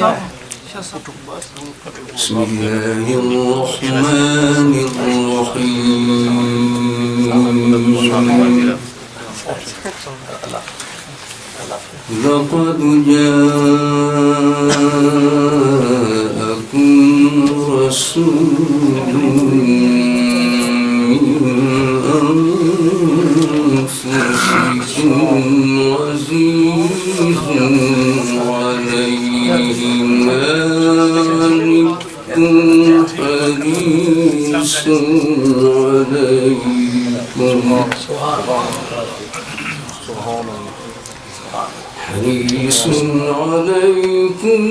بسم الله الرحمن الرحيم لقد جاءكم رسول من أنفسكم عزيز عليه ما عنتم حريص عليكم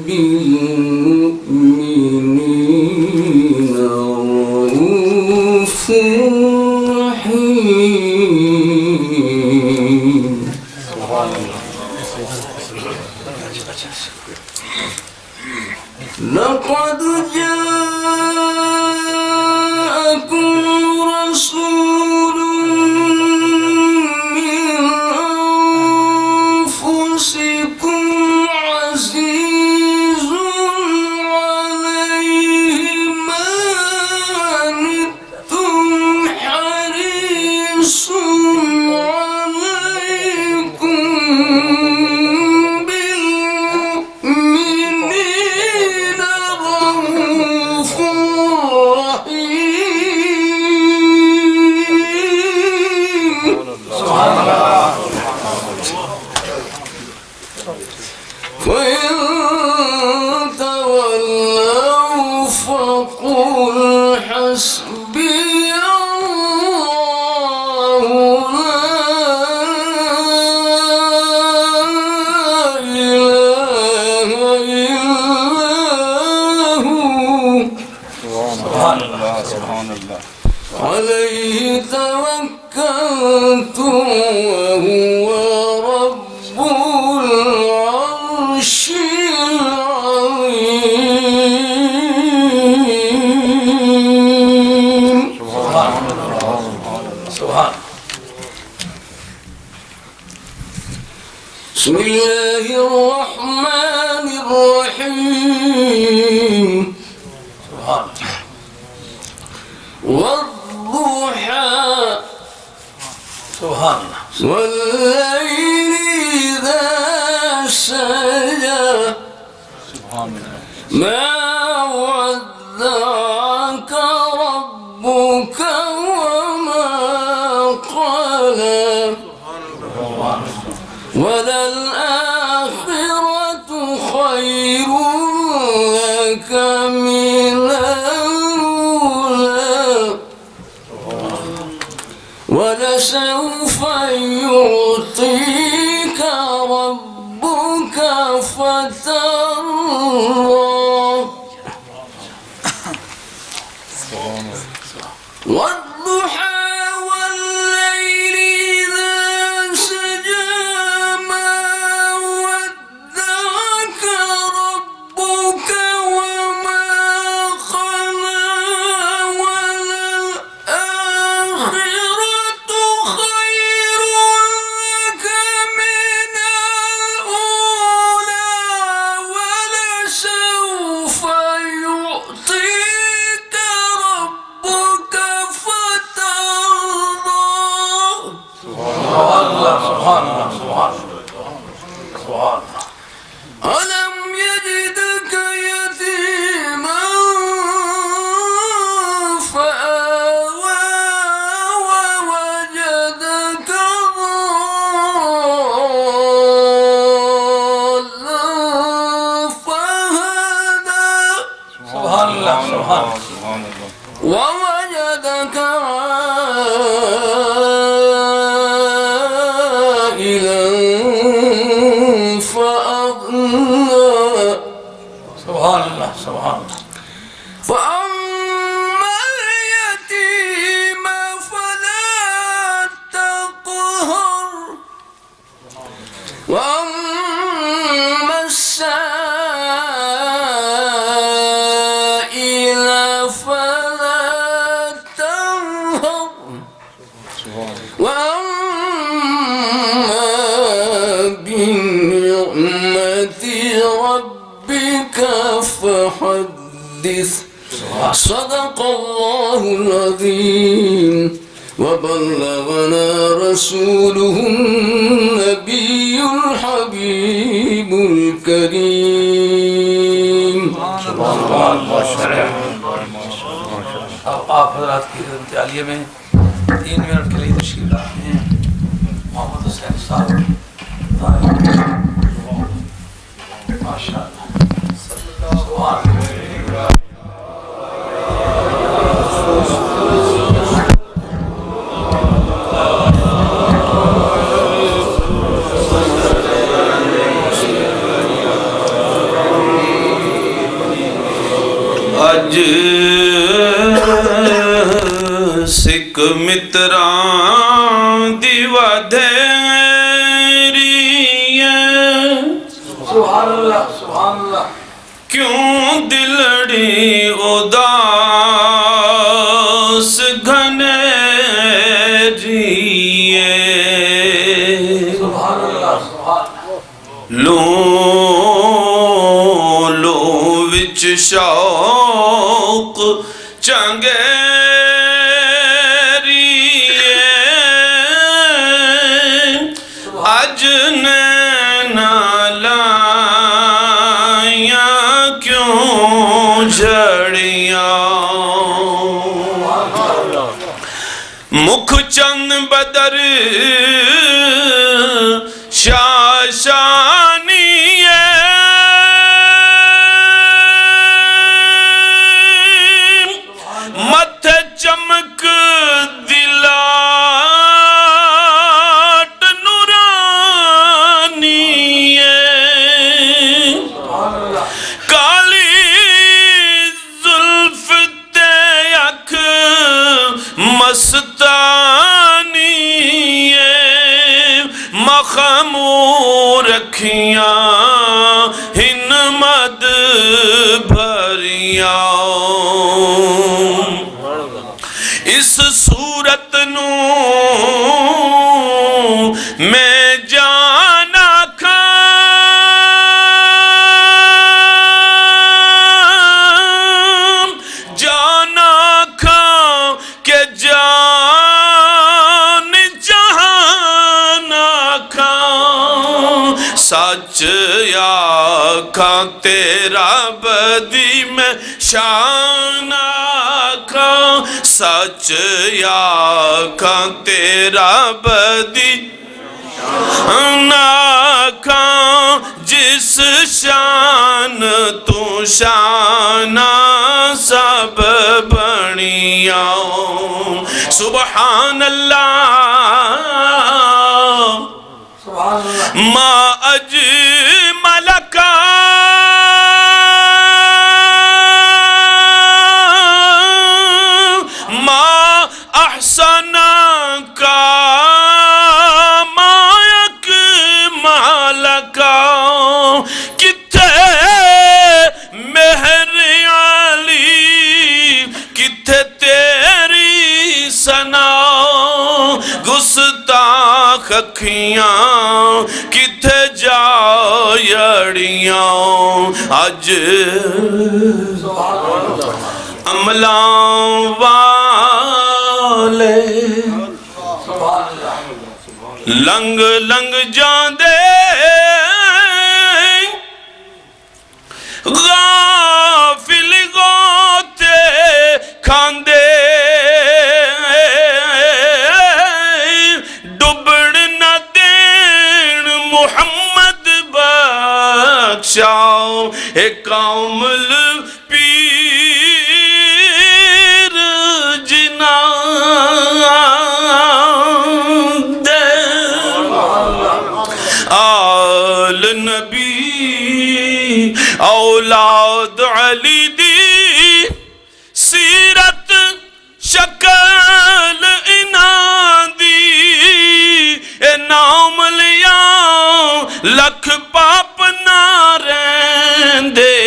بالمؤمنين رؤوف رحيم. لقد جاءكم رسول من أنفسكم عزيز عليه ما عنتم حريص عليكم بالمؤمنين رؤوف رحيم. سبحان الله. فإن تولوا فقل حسبي الله لا إله إلا هو. سبحان الله. سبحان الله. عليه توكلت وهو رب العرش العظيم. سبحان الله. سبحان. بسم الله الرحمن الرحيم. سبحان. والضحى. سبحان الله. والليل إذا سجى. سبحان الله. ما ودعك ربك وما قلى. وللآخرة خير لك من الأولى ولسوف يعطيك ربك فترضى. والضحى والليل إذا سجى ما ودعك ربك وما قلى وللآخرة خير لك من الأولى ولسوف يعطيك ربك فترضى. سبحان الله. سبحان الله. سبحان الله. ألم يجدك يتيما فآوى ووجدك ضالا فهدى. سبحان الله. سبحان الله. ووجدك عائلا فأغنى. سبحان الله. سبحان الله. فأما اليتيم فلا تقهر وأما السائل فلا تنهر وأما بنعمة ربك فحدث صدق الله العظيم وبلغنا رسوله النبي الحبيب الكريم. آپ حضرات کی خدمت عالیہ میں 3 منٹ کے لیے تشریف لاتے ہیں. محمد حسین صاحب ماشاء اللہ. اج سکھ متران دی ودھیری سبحان اللہ سبحان اللہ. کیوں دلڑی اداس گھنیری سبحان اللہ سبحان لو وچ شوق چنگیری اج نینا لائیاں کیوں جھڑیاں مکھ چند بدر شاشانی مت چمک دلاٹ نورانی کالی زلف تے اکھ مستانی مخمور رکھیاں ہن مد بھریاں اس صورت نو میں جانا کھاں کہ جان جہانا کھاں سچ یا کھاں تیرا بدی میں شان آکھاں سچ یا کھاں تیرا بدی آکھاں جس شان تو شانہ سب بنیاں سبحان اللہ ما اجملک ما احسنک ما یکملک کتھے مہر علی کتھے تیری ثنا گستاخ اکھیاں کتھے جایڑیاں اج عملاں والے لنگ لنگ جاندے غافل گوتے کھاندے ڈبڑ نہ دین محمد بخشاؤ ایک کامل پیر جنا دے آل نبی اولاد علی دی سیرت شکل انہاں دی اے نام لیا لکھ پاپ نہ رہندے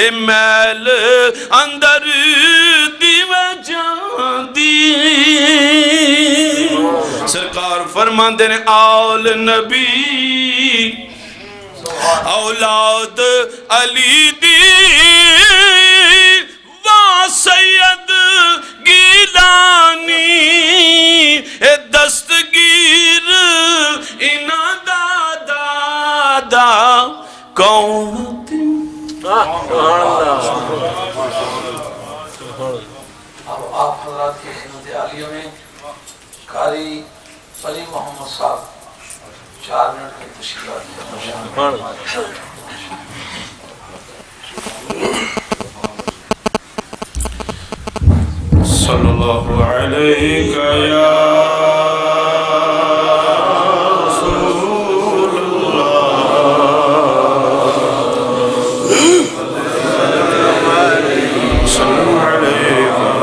اے میل اندر دی وجہ دی سرکار فرماندے نے آل نبی اولاد علی دی وا سید گیلانی دستگیر انہاں دا دادا کون تھی اب آپ حضرات کی خدمت عالیہ میں قاری علی محمد صاحب 4 منٹ کی تشریفات صلی اللہ علیہ یا رسول اللہ صلی اللہ علیہ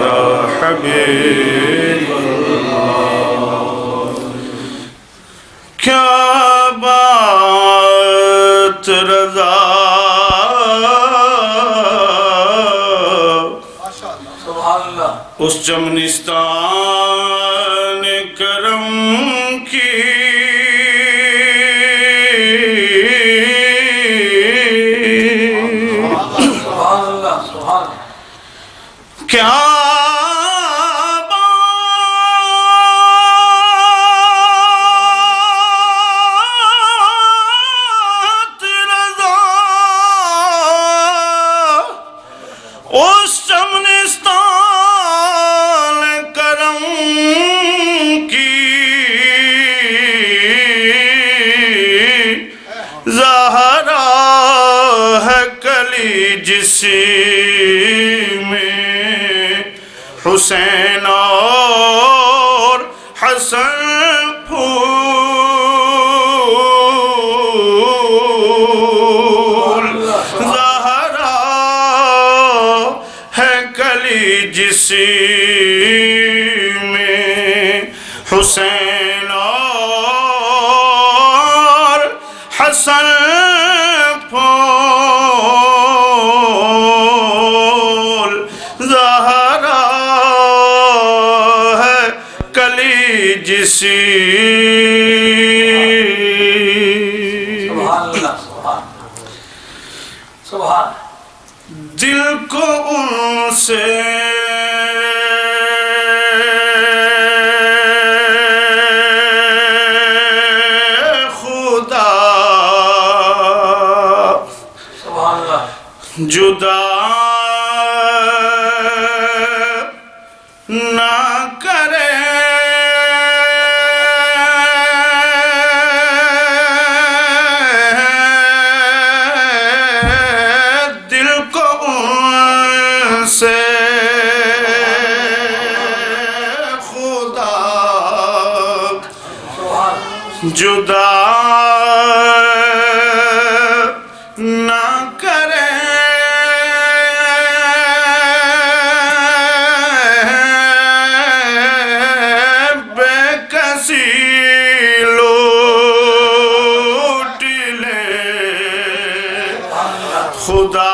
یا حبیب اللہ کیا بات رضا اس چمنستان کرم کی کیا بات رضا اس چمنستان کرم کی زہرا ہے کلی جس میں حسین اور حسن پھول زہرا ہے کلی جس میں حسین اور حسن پھول زہرا ہے کلی جس سبحان اللہ سبحان دل کو ان سے خدا سبحان اللہ جدا نہ کرے دل کو ان سے خدا جدا نہ کرے بے کسی لوٹ لے خدا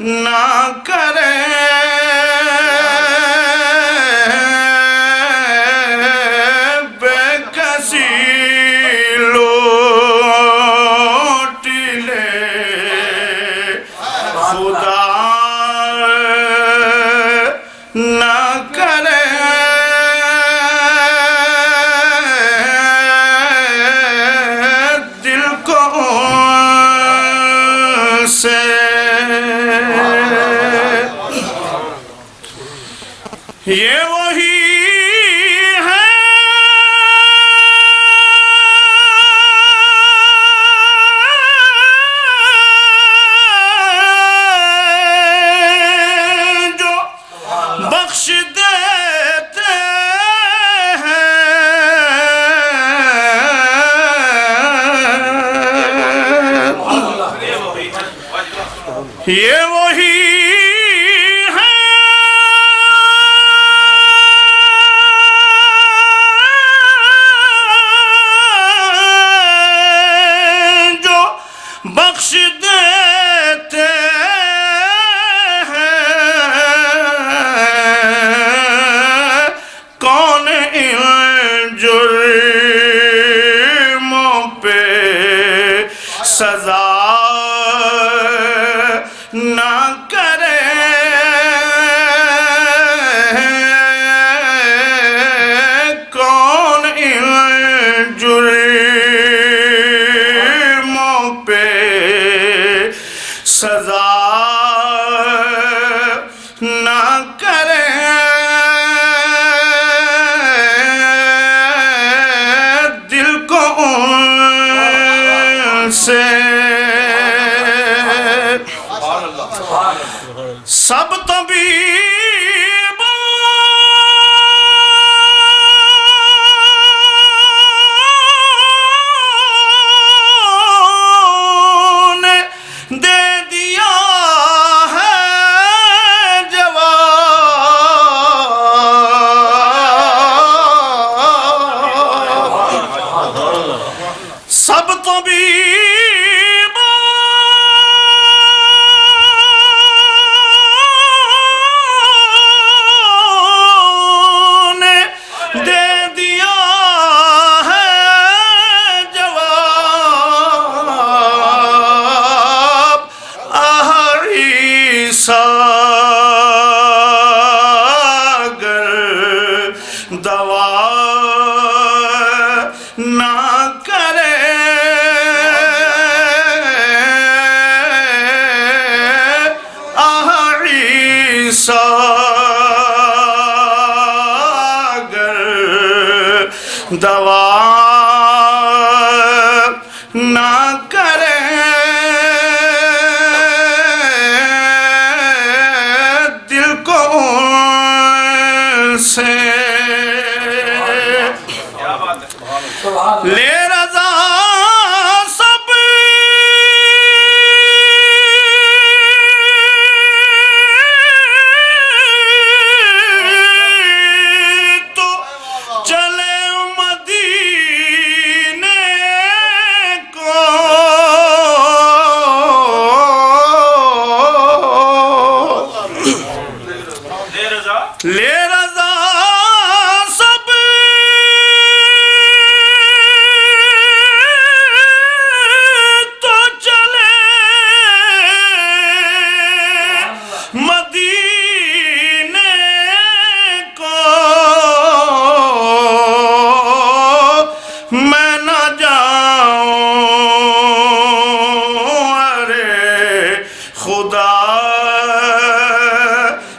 نہ کرے بے کسی لوٹ لے خدا نہ کرے دل کو ان سے یہ وہی ہے جو بخش دیتے ہیں یہ وہی ہے جو بخش دیتے ہیں کون ان جرموں پہ سزا نہ کرے کون ان جرموں پہ سزا نہ کرے دل کو ان سے سب طبیبوں نے دے دیا ہے جواب سب طبیبوں نے دے دیا ہے جواب عیسیٰ اگر دوا نہ کرے عیسیٰ اگر دوا نہ کرے دل کو ان سے لے رضا سب تو چلے مدینے کو لے رضا سب تو چلے مدینے کو میں نہ جاؤں ارے خدا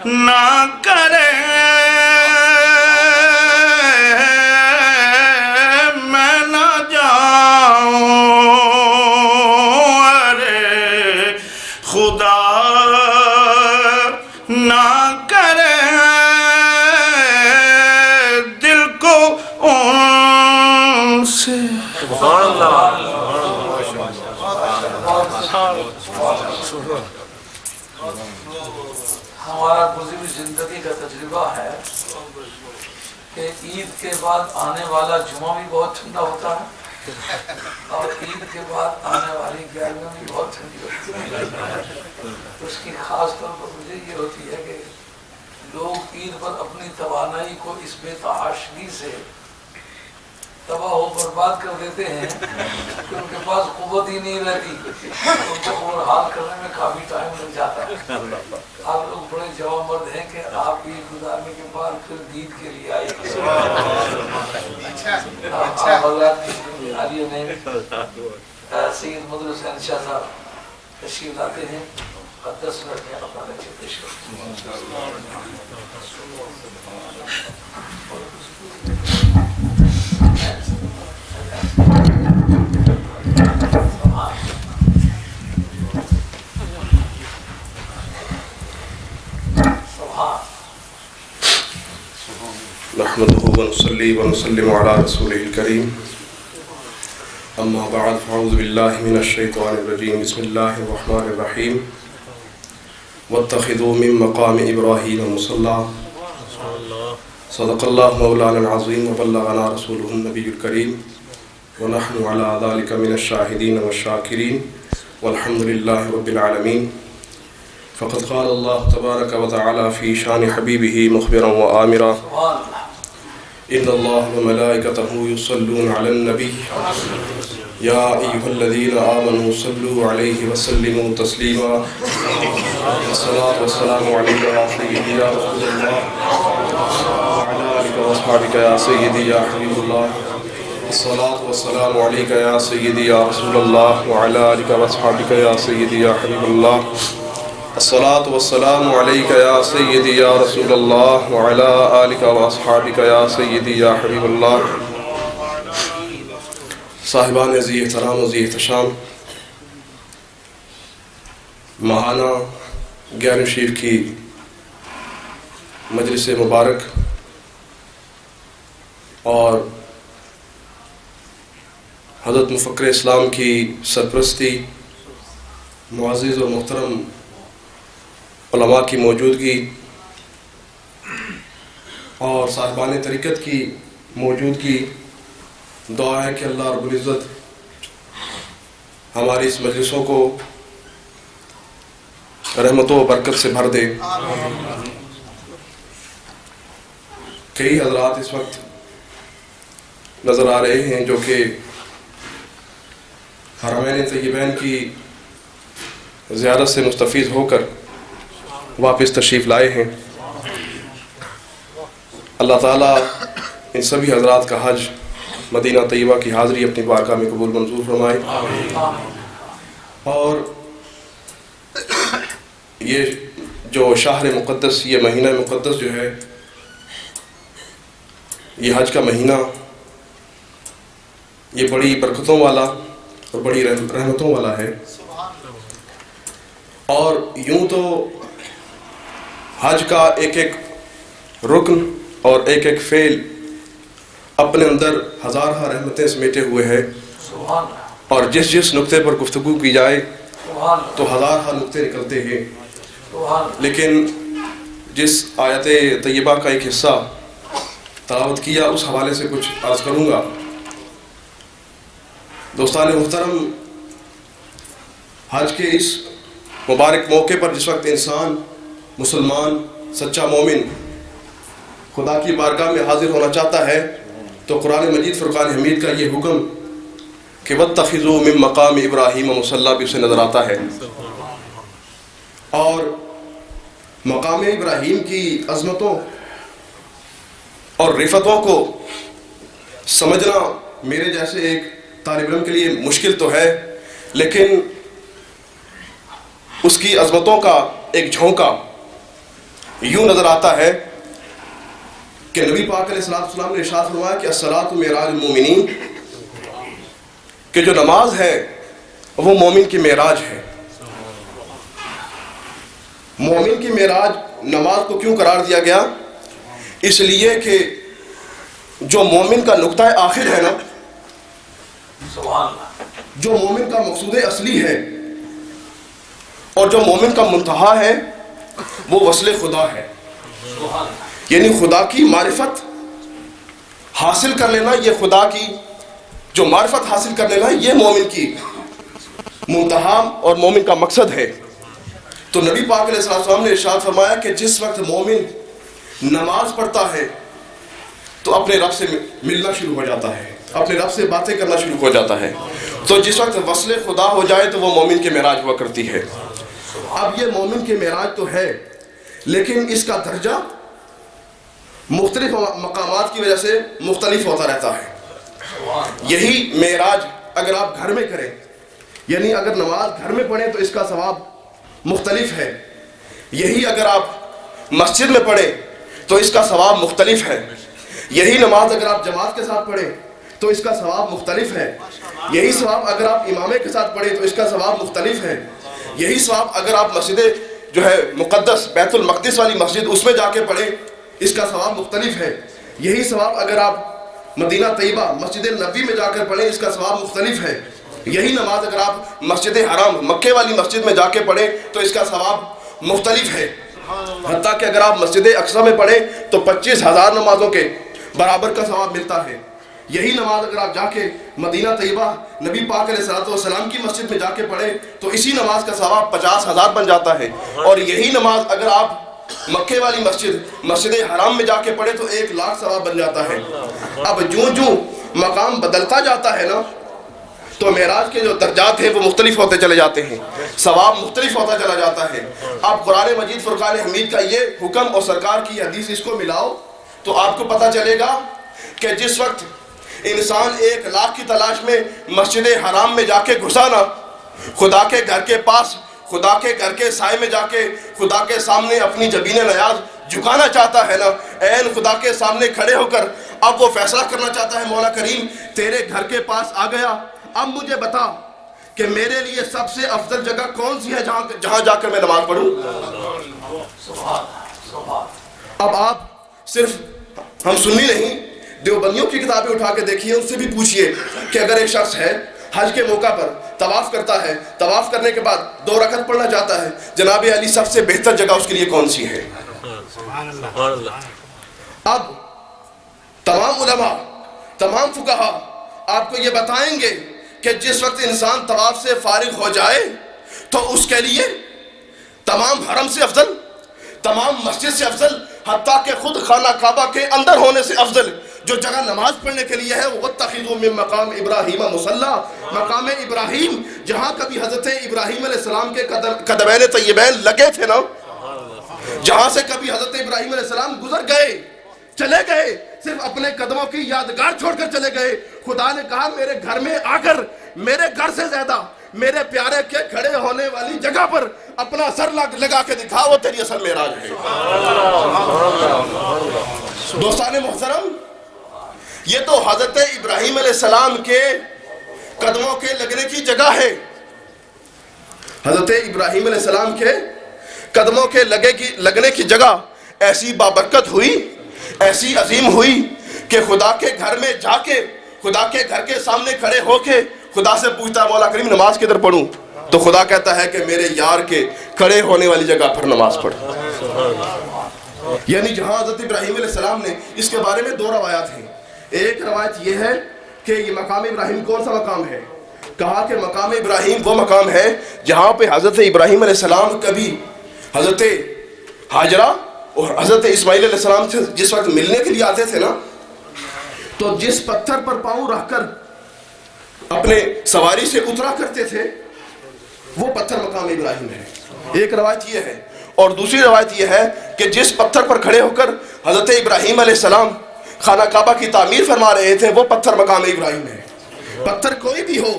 نہ کرے میں نہ جاؤں ارے خدا نہ کرے دل کو ان سے ہمارا گزری زندگی کا تجربہ ہے کہ عید کے بعد آنے والا جمعہ بھی بہت ٹھنڈا ہوتا ہے اور عید کے بعد آنے والی گرمیاں بھی بہت ٹھنڈی ہوتی ہے. اس کی خاص طور پر مجھے یہ ہوتی ہے کہ لوگ عید پر اپنی توانائی کو اس بے تحاشی سے تباہ و برباد کر دیتے ہیں کہ ان کے پاس قوت ہی نہیں رہتی. ان کو حال کرنے میں کافی ٹائم لگ جاتا ہے. آپ لوگ بڑے جواب مرد ہیں کہ آپ عید گزارنے کے بعد پھر عید کے لیے آئے. آپ حضرات عالیہ نے سید مدر حسین شاہ صاحب تشریف لاتے ہیں. 10 منٹ میں اپنا لیکچر پیش کرتے نحمده ونصلي ونسلم على رسوله الكريم أما بعد فأعوذ بالله من الشيطان الرجيم بسم الله الرحمن الرحيم واتخذوا من مقام إبراهيم مصلى صدق الله مولانا العظيم وبلغنا رسوله النبي الكريم ونحن على ذلك من الشاهدين والشاكرين والحمد لله رب العالمين. فقد قال الله تبارك وتعالى في شان حبيبه مخبرا وآمرا إن الله وملائكته يصلون على النبي یا ایھا الذین آمنوا صلوا علیہ وسلموا تسلیما الصلاۃ والسلام علیک یا سیدی یا رسول اللہ وعلی آلک واصحابک یا سیدی یا حبیب اللہ الصلاۃ والسلام علیک یا سیدی یا رسول اللہ وعلی آلک واصحابک یا سیدی یا حبیب اللہ الصلاۃ والسلام علیک یا سیدی یا رسول اللہ وعلی آلک واصحابک یا سیدی یا حبیب اللہ صاحبان عزیز احترام و ذی احتشام، ماہانہ 11 شریف کی مجلس مبارک اور حضرت مفکر اسلام کی سرپرستی، معزز اور محترم علماء کی موجودگی اور صاحبان طریقت کی موجودگی، دعا ہے کہ اللہ رب العزت ہماری اس مجلسوں کو رحمت و برکت سے بھر دے۔ کئی حضرات اس وقت نظر آ رہے ہیں جو کہ حرمین طیبین کی زیارت سے مستفید ہو کر واپس تشریف لائے ہیں۔ اللہ تعالیٰ ان سبھی حضرات کا حج، مدینہ طیبہ کی حاضری اپنی بارگاہ میں قبول منظور فرمائے، اور یہ جو شہر مقدس، یہ مہینہ مقدس جو ہے، یہ حج کا مہینہ، یہ بڑی برکتوں والا اور بڑی رحمتوں والا ہے۔ اور یوں تو حج کا ایک ایک رکن اور ایک ایک فعل اپنے اندر ہزارہ رحمتیں سمیٹے ہوئے ہے، اور جس جس نقطے پر گفتگو کی جائے تو ہزارہ نقطے نکلتے ہیں، لیکن جس آیت طیبہ کا ایک حصہ تلاوت کیا اس حوالے سے کچھ عرض کروں گا۔ دوستان محترم، حج کے اس مبارک موقع پر جس وقت انسان، مسلمان، سچا مومن خدا کی بارگاہ میں حاضر ہونا چاہتا ہے تو قرآن مجید فرقان حمید کا یہ حکم کہ وَاتَّخِذُوا مِن مَقَامِ إِبْرَاهِيمَ مُصَلًّى بھی اسے نظر آتا ہے، اور مقام ابراہیم کی عظمتوں اور رفتوں کو سمجھنا میرے جیسے ایک طالب علم کے لیے مشکل تو ہے، لیکن اس کی عظمتوں کا ایک جھونکا یوں نظر آتا ہے کہ نبی پاک علیہ السلام نے ارشاد فرمایا کہ الصلاۃ معراج المومنین، کہ جو نماز ہے وہ مومن کی معراج ہے۔ مومن کی معراج نماز کو کیوں قرار دیا گیا؟ اس لیے کہ جو مومن کا نقطہ آخر ہے نا، جو مومن کا مقصود اصلی ہے اور جو مومن کا منتہا ہے وہ وصل خدا ہے، یعنی خدا کی معرفت حاصل کر لینا، یہ خدا کی جو معرفت حاصل کر لینا یہ مومن کی منتہا اور مومن کا مقصد ہے۔ تو نبی پاک علیہ السلام نے ارشاد فرمایا کہ جس وقت مومن نماز پڑھتا ہے تو اپنے رب سے ملنا شروع ہو جاتا ہے، اپنے رب سے باتیں کرنا شروع ہو جاتا ہے، تو جس وقت وصل خدا ہو جائے تو وہ مومن کی معراج ہوا کرتی ہے۔ اب یہ مومن کی معراج تو ہے، لیکن اس کا درجہ مختلف مقامات کی وجہ سے مختلف ہوتا رہتا ہے۔ یہی معراج اگر آپ گھر میں کریں، یعنی اگر نماز گھر میں پڑھیں تو اس کا ثواب مختلف ہے، یہی اگر آپ مسجد میں پڑھیں تو اس کا ثواب مختلف ہے، یہی نماز اگر آپ جماعت کے ساتھ پڑھیں تو اس کا ثواب مختلف ہے، یہی ثواب اگر آپ امامے کے ساتھ پڑھیں تو اس کا ثواب مختلف ہے، یہی ثواب اگر آپ مسجد جو ہے مقدس بیت المقدس والی مسجد اس میں جا کے پڑھیں اس کا ثواب مختلف ہے، یہی ثواب اگر آپ مدینہ طیبہ مسجد نبوی میں جا کر پڑھیں اس کا ثواب مختلف ہے، یہی نماز اگر آپ مسجد حرام مکے والی مسجد میں جا کے پڑھیں تو اس کا ثواب مختلف ہے، حتیٰ کہ اگر آپ مسجد اقصی میں پڑھیں تو 25,000 نمازوں کے برابر کا ثواب ملتا ہے، یہی نماز اگر آپ جا کے مدینہ طیبہ نبی پاک علیہ السلام کی مسجد میں جا کے پڑھیں تو اسی نماز کا ثواب 50,000 بن جاتا ہے، اور یہی نماز اگر آپ مکے والی مسجد حرام میں جا کے پڑھیں تو 1,00,000 ثواب بن جاتا ہے۔ اب جوں جوں مقام بدلتا جاتا ہے نا، تو معراج کے جو درجات ہیں وہ مختلف ہوتے چلے جاتے ہیں، ثواب مختلف ہوتا چلا جاتا ہے۔ اب قرآن مجید فرقان حمید کا یہ حکم اور سرکار کی حدیث اس کو ملاؤ تو آپ کو پتہ چلے گا کہ جس وقت انسان 1 لاکھ کی تلاش میں مسجد حرام میں جا کے گھسا نا، خدا کے گھر کے پاس، خدا کے گھر کے سائے میں جا کے خدا کے سامنے اپنی جبین نیاز جھکانا چاہتا ہے نا، عین خدا کے سامنے کھڑے ہو کر اب وہ فیصلہ کرنا چاہتا ہے، مولا کریم تیرے گھر کے پاس آ گیا، اب مجھے بتا کہ میرے لیے سب سے افضل جگہ کون سی ہے جہاں جا کر میں نماز پڑھوں۔ اب آپ صرف ہم سنی نہیں، دیوبندیوں کی کتابیں اٹھا کے دیکھیے، ان سے بھی پوچھئے کہ اگر ایک شخص ہے حج کے موقع پر طواف کرتا ہے، طواف کرنے کے بعد 2 رکعت پڑھنا چاہتا ہے، جناب علی سب سے بہتر جگہ اس کے لیے کون سی ہے؟ اب تمام علماء، تمام فقہاء آپ کو یہ بتائیں گے کہ جس وقت انسان طواف سے فارغ ہو جائے تو اس کے لیے تمام حرم سے افضل، تمام مسجد سے افضل، حتیٰ کہ خود خانہ کعبہ کے اندر ہونے سے افضل جو جگہ نماز پڑھنے کے لیے ہے، وَاتَّخِذُوا مِن مَقَامِ إِبْرَاهِيمَ مُصَلَّى، مقام ابراہیم جہاں کبھی حضرت ابراہیم علیہ السلام کے قدمین طیبین لگے تھے نا، جہاں سے کبھی حضرت ابراہیم علیہ السلام گزر گئے، چلے گئے، صرف اپنے قدموں کی یادگار چھوڑ کر چلے گئے، خدا نے کہا میرے گھر میں آ کر میرے گھر سے زیادہ میرے پیارے کے کھڑے ہونے والی جگہ پر اپنا سر لگا کے دکھا، وہ تیری اصل معراج ہے۔ دوستان محترم، یہ تو حضرت ابراہیم علیہ السلام کے قدموں کے لگنے کی جگہ ہے، حضرت ابراہیم علیہ السلام کے قدموں کے لگنے کی جگہ ایسی بابرکت ہوئی، ایسی عظیم ہوئی کہ خدا کے گھر میں جا کے، خدا کے گھر کے سامنے کھڑے ہو کے خدا سے پوچھتا ہے مولا کریم نماز کدھر پڑھوں، تو خدا کہتا ہے کہ میرے یار کے کھڑے ہونے والی جگہ پر نماز پڑھ۔ یعنی جہاں حضرت ابراہیم علیہ السلام نے، اس کے بارے میں 2 روایات ہیں، ایک روایت یہ ہے کہ یہ مقام ابراہیم کون سا مقام ہے، کہا کہ مقام ابراہیم وہ مقام ہے جہاں پہ حضرت ابراہیم علیہ السلام کبھی حضرت حاجرہ اور حضرت اسماعیل علیہ السلام سے جس وقت ملنے کے لیے آتے تھے نا، تو جس پتھر پر پاؤں رکھ کر اپنے سواری سے اترا کرتے تھے وہ پتھر مقام ابراہیم ہے، ایک روایت یہ ہے، اور دوسری روایت یہ ہے کہ جس پتھر پر کھڑے ہو کر حضرت ابراہیم علیہ السلام خانہ کعبہ کی تعمیر فرما رہے تھے وہ پتھر مقام ابراہیم ہے۔ پتھر کوئی بھی ہو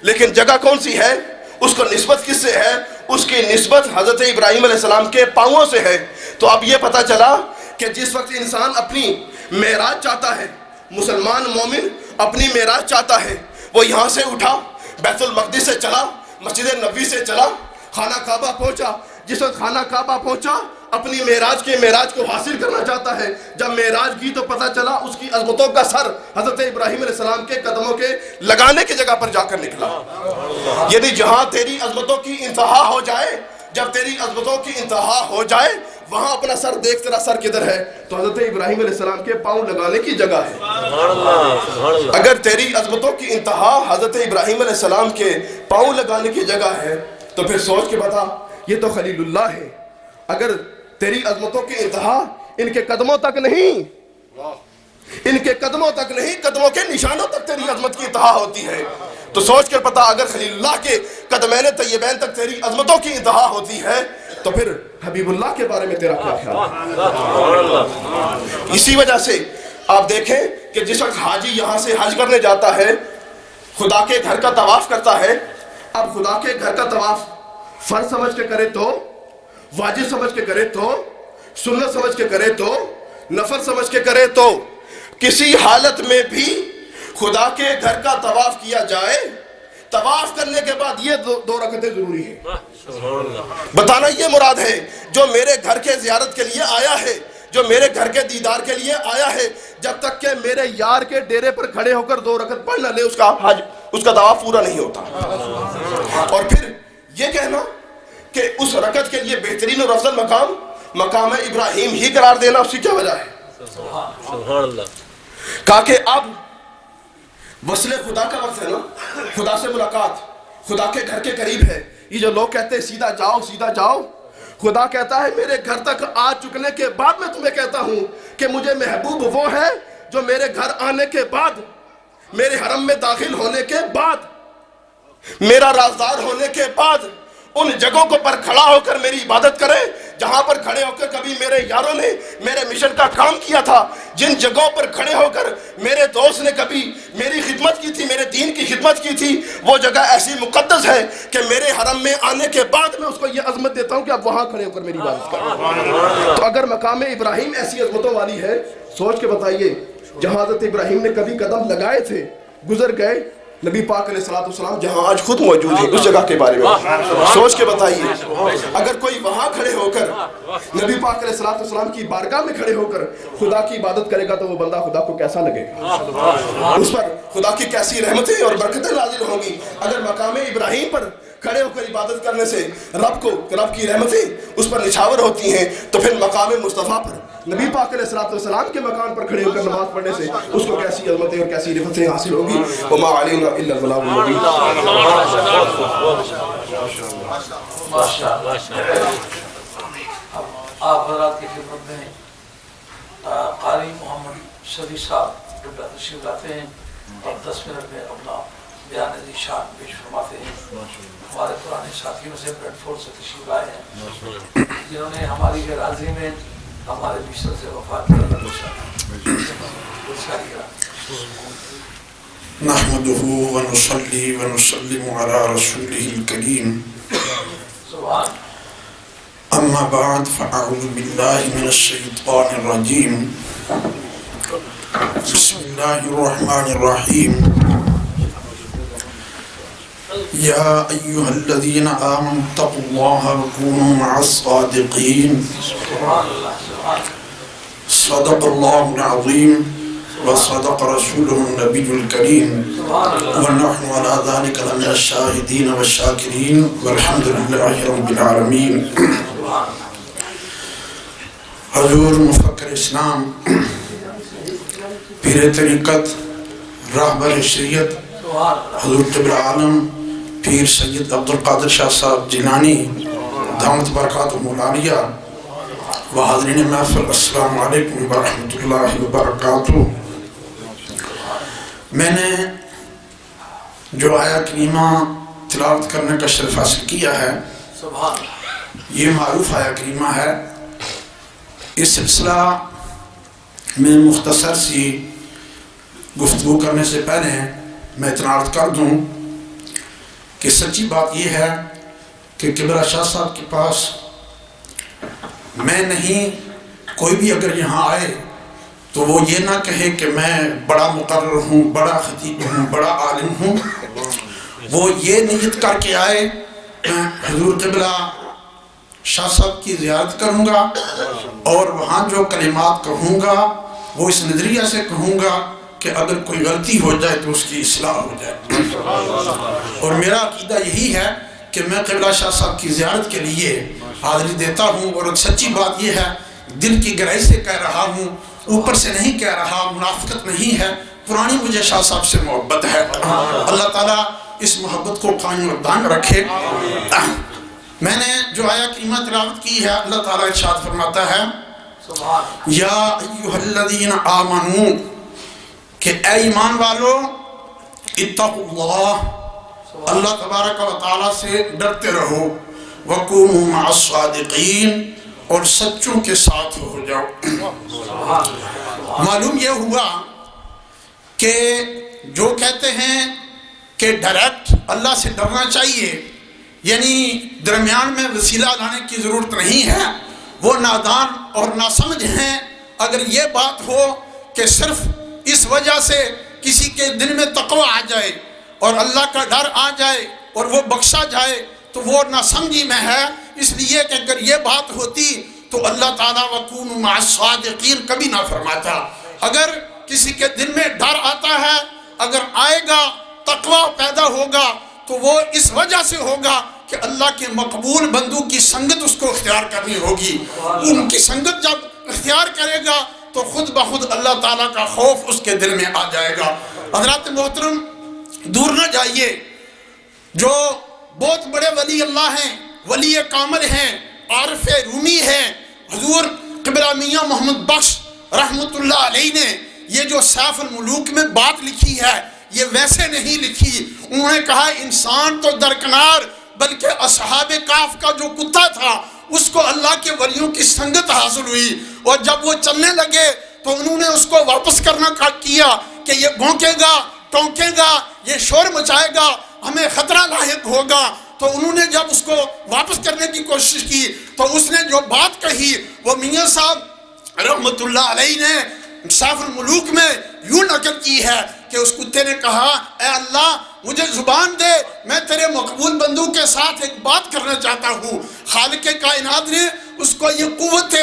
لیکن جگہ کون سی ہے، اس کو نسبت کس سے ہے، اس کی نسبت حضرت ابراہیم علیہ السلام کے پاؤں سے ہے۔ تو اب یہ پتہ چلا کہ جس وقت انسان اپنی معراج چاہتا ہے، مسلمان مومن اپنی معراج چاہتا ہے، وہ یہاں سے اٹھا، بیت المقدس سے چلا، مسجد نبوی سے چلا، خانہ کعبہ پہنچا، جس وقت خانہ کعبہ پہنچا اپنی معراج کو حاصل کرنا چاہتا ہے، جب معراج کی تو پتہ چلا اس کی عظمتوں کا سر حضرت ابراہیم علیہ السلام کے قدموں کے لگانے کی جگہ پر جا کر نکلا۔ یعنی جہاں تیری عظمتوں کی انتہا ہو جائے، جب تیری عظمتوں کی انتہا ہو جائے وہاں اپنا سر دیکھ، تیرا سر کدھر ہے، تو حضرت ابراہیم علیہ السلام کے پاؤں لگانے کی جگہ ہے۔ اگر تیری عظمتوں کی انتہا حضرت ابراہیم علیہ السلام کے پاؤں لگانے کی جگہ ہے تو پھر سوچ کے بتا یہ تو خلیل اللہ ہے۔ اگر تیری عظمتوں کی انتہا ان کے قدموں تک نہیں، ان کے قدموں تک نہیں، قدموں کے نشانوں تک تیری عظمت کی انتہا ہوتی ہے، تو سوچ کر پتا اگر خلیل اللہ کے قدمین طیبین تک تیری عظمتوں کی انتہا ہوتی ہے تو پھر حبیب اللہ کے بارے میں تیرا کیا خیال ہے؟ اسی وجہ سے آپ دیکھیں کہ جس وقت حاجی یہاں سے حج کرنے جاتا ہے، خدا کے گھر کا طواف کرتا ہے، اب خدا کے گھر کا طواف فرض سمجھ کے کرے تو، واجب سمجھ کے کرے تو، سنت سمجھ کے کرے تو، نفل سمجھ کے کرے تو، کسی حالت میں بھی خدا کے گھر کا طواف کیا جائے، طواف کرنے کے بعد یہ 2 رکعتیں ضروری ہیں۔ بتانا یہ مراد ہے جو میرے گھر کے زیارت کے لیے آیا ہے، جو میرے گھر کے دیدار کے لیے آیا ہے، جب تک کہ میرے یار کے ڈیرے پر کھڑے ہو کر 2 رکعت پڑھ نہ لے اس کا حج، اس کا طواف پورا نہیں ہوتا۔ اور پھر یہ کہنا کہ اس رکعت کے لیے بہترین اور افضل مقام ابراہیم ہی قرار دینا، اس کی کیا وجہ ہے؟ سبحان اللہ۔ کہا کہ اب وصل خدا کا وقت ہے نا، خدا سے ملاقات، خدا کے گھر کے قریب ہے۔ یہ جو لوگ کہتے ہیں سیدھا جاؤ سیدھا جاؤ، خدا کہتا ہے میرے گھر تک آ چکنے کے بعد میں تمہیں کہتا ہوں کہ مجھے محبوب وہ ہے جو میرے گھر آنے کے بعد، میرے حرم میں داخل ہونے کے بعد میرا رازدار ہونے کے بعد ان جگہوں کو پر کھڑا ہو کر میری عبادت کرے جہاں پر کھڑے ہو کر کبھی میرے یاروں نے میرے مشن کا کام کیا تھا، جن جگہوں پر کھڑے ہو کر میرے دوست نے کبھی میری خدمت کی تھی، میرے دین کی خدمت کی تھی، وہ جگہ ایسی مقدس ہے کہ میرے حرم میں آنے کے بعد میں اس کو یہ عظمت دیتا ہوں کہ آپ وہاں کھڑے ہو کر میری عبادت کریں۔ تو اگر مقام ابراہیم ایسی عظمتوں والی ہے، سوچ کے بتائیے جہاں حضرت ابراہیم نے کبھی قدم لگائے تھے، گزر گئے، نبی پاک علیہ السلام جہاں آج خود موجود ہیں اس جگہ کے بارے میں سوچ کے بتائیے، اگر کوئی وہاں کھڑے ہو کر نبی پاک علیہ السلام کی بارگاہ میں کھڑے ہو کر خدا کی عبادت کرے گا تو وہ بندہ خدا کو کیسا لگے گا، اس پر خدا کی کیسی رحمتیں اور برکتیں نازل ہوں گی۔ اگر مقام ابراہیم پر کھڑے ہو کر عبادت کرنے سے رب کی رحمتیں اس پر نچھاور ہوتی ہیں، تو پھر مقام مصطفیٰ پر نبی پاک علیہ السلام کے مکان پر کھڑے ہو کر نماز پڑھنے سے اس کو کیسی عظمتیں اور کیسی رفعتیں حاصل ہوگی۔ وما علینا الا البلاغ المبین۔ آپ حضرات کی خدمت میں قاری محمد شریف صاحب ڈبہ تشریف لاتے ہیں اور 10 منٹ میں اپنا بیان ذیشان پیش فرماتے ہیں۔ ہمارے پرانے ساتھیوں سے بریڈ فورڈ سے تشریف لائے ہیں جنہوں نے ہماری غیراضی میں ہمارے مشن سے وفات کیا۔ نحمده ونصلي ونسلم على رسوله الكريم اما بعد فاعوذ بالله من الشيطان الرجيم بسم الله الرحمن الرحيم يا ايها الذين امنوا اتقوا الله وكونوا مع الصادقين صدق الله العظيم وصدق رسوله النبي الكريم ونحن على ذلك لمن الشاهدين والشاكرين والحمد لله رب العالمين۔ حضور مفکر اسلام، پیر طریقت، راہبر شریعت حضور طب العالم پیر سید عبدالقادر شاہ صاحب جیلانی دامت برکاتہ العالیہ و حاضرین محفل، السلام علیکم ورحمۃ اللہ وبرکاتہ۔ میں نے جو آیا کریمہ تلاوت کرنے کا شرف حاصل کیا ہے، یہ معروف آیا کریمہ ہے۔ اس سلسلہ میں مختصر سی گفتگو کرنے سے پہلے میں اتنا عرض کر دوں کہ سچی بات یہ ہے کہ کبرا شاہ صاحب کے پاس میں نہیں، کوئی بھی اگر یہاں آئے تو وہ یہ نہ کہے کہ میں بڑا مقرر ہوں، بڑا خطیب ہوں، بڑا عالم ہوں، وہ یہ نیت کر کے آئے میں حضور قبلہ شاہ صاحب کی زیارت کروں گا اور وہاں جو کلمات کہوں گا وہ اس نظریہ سے کہوں گا کہ اگر کوئی غلطی ہو جائے تو اس کی اصلاح ہو جائے۔ اور میرا عقیدہ یہی ہے کہ میں قبلہ شاہ صاحب کی زیارت کے لیے حاضری دیتا ہوں، اور سچی بات یہ ہے دل کی گہرائی سے کہہ رہا ہوں، اوپر سے نہیں کہہ رہا، منافقت نہیں ہے، پرانی مجھے شاہ صاحب سے محبت ہے۔ اللہ تعالیٰ اس محبت کو قائم و دائم رکھے۔ میں نے جو آیا کریمہ تلاوت کی ہے، اللہ تعالیٰ ارشاد فرماتا ہے یا ایھا الذین آمنوا، کہ اے ایمان والو، اتقوا اللہ، اللہ تبارک و تعالیٰ سے ڈرتے رہو، وکونوا مع الصادقین، اور سچوں کے ساتھ ہو جاؤ۔ معلوم یہ ہوا کہ جو کہتے ہیں کہ ڈائریکٹ اللہ سے ڈرنا چاہیے، یعنی درمیان میں وسیلہ لانے کی ضرورت نہیں ہے، وہ نادان اور ناسمجھ ہیں۔ اگر یہ بات ہو کہ صرف اس وجہ سے کسی کے دل میں تقوی آ جائے اور اللہ کا ڈر آ جائے اور وہ بخشا جائے تو وہ ناسمجھی میں ہے۔ اس لیے کہ اگر یہ بات ہوتی تو اللہ تعالیٰ وَكُونُوا مَعَ الصَّادِقِينَ کبھی نہ فرماتا۔ اگر کسی کے دل میں ڈر آتا ہے، اگر آئے گا، تقوی پیدا ہوگا تو وہ اس وجہ سے ہوگا کہ اللہ کے مقبول بندوں کی سنگت اس کو اختیار کرنی ہوگی۔ ان کی سنگت جب اختیار کرے گا تو خود بخود اللہ تعالیٰ کا خوف اس کے دل میں آ جائے گا۔ حضرات محترم، دور نہ جائیے، جو بہت بڑے ولی اللہ ہیں، ولی کامل ہیں، عارف رومی ہیں، حضور قبلہ میاں محمد بخش رحمت اللہ علیہ نے یہ جو سیف الملوک میں بات لکھی ہے، یہ ویسے نہیں لکھی. انہوں نے کہا انسان تو درکنار، بلکہ اصحاب کہف کا جو کتا تھا اس کو اللہ کے ولیوں کی سنگت حاصل ہوئی، اور جب وہ چلنے لگے تو انہوں نے اس کو واپس کرنا کیا کہ یہ بھونکے گا، ٹونکے گا، یہ شور مچائے گا، ہمیں خطرہ لاحق ہوگا. تو انہوں نے جب اس کو واپس کرنے کی کوشش کی تو اس نے جو بات کہی وہ میاں صاحب رحمت اللہ علیہ نے انصاف الملوک میں یوں نقل کی ہے کہ اس کتے نے کہا اے اللہ مجھے زبان دے، میں تیرے مقبول بندوں کے ساتھ ایک بات کرنا چاہتا ہوں. خالق کائنات نے اس کو یہ قوت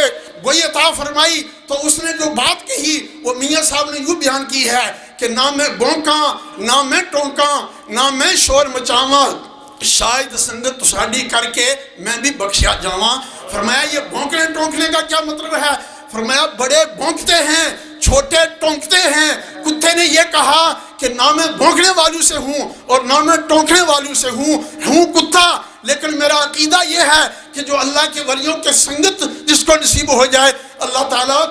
وہی عطا فرمائی. تو اس نے جو بات کہی وہ میاں صاحب نے یوں بیان کی ہے کہ نہ میں بونکاں، نہ میں ٹونکاں، نہ میں شور مچاواں، شاید سنگت تساڈی کر کے میں بھی بخشیا جاواں. فرمایا یہ بھونکنے ٹونکنے کا کیا مطلب ہے؟ فرمایا بڑے بھونکتے ہیں، چھوٹے ٹونکتے ہیں. کتے نے یہ کہا کہ نہ میں بھونکنے والوں سے ہوں اور نہ میں ٹونکنے والوں سے ہوں کتا، لیکن میرا عقیدہ یہ ہے کہ جو اللہ کے ولیوں کے سنگت جس کو نصیب ہو جائے اللہ تعالیٰ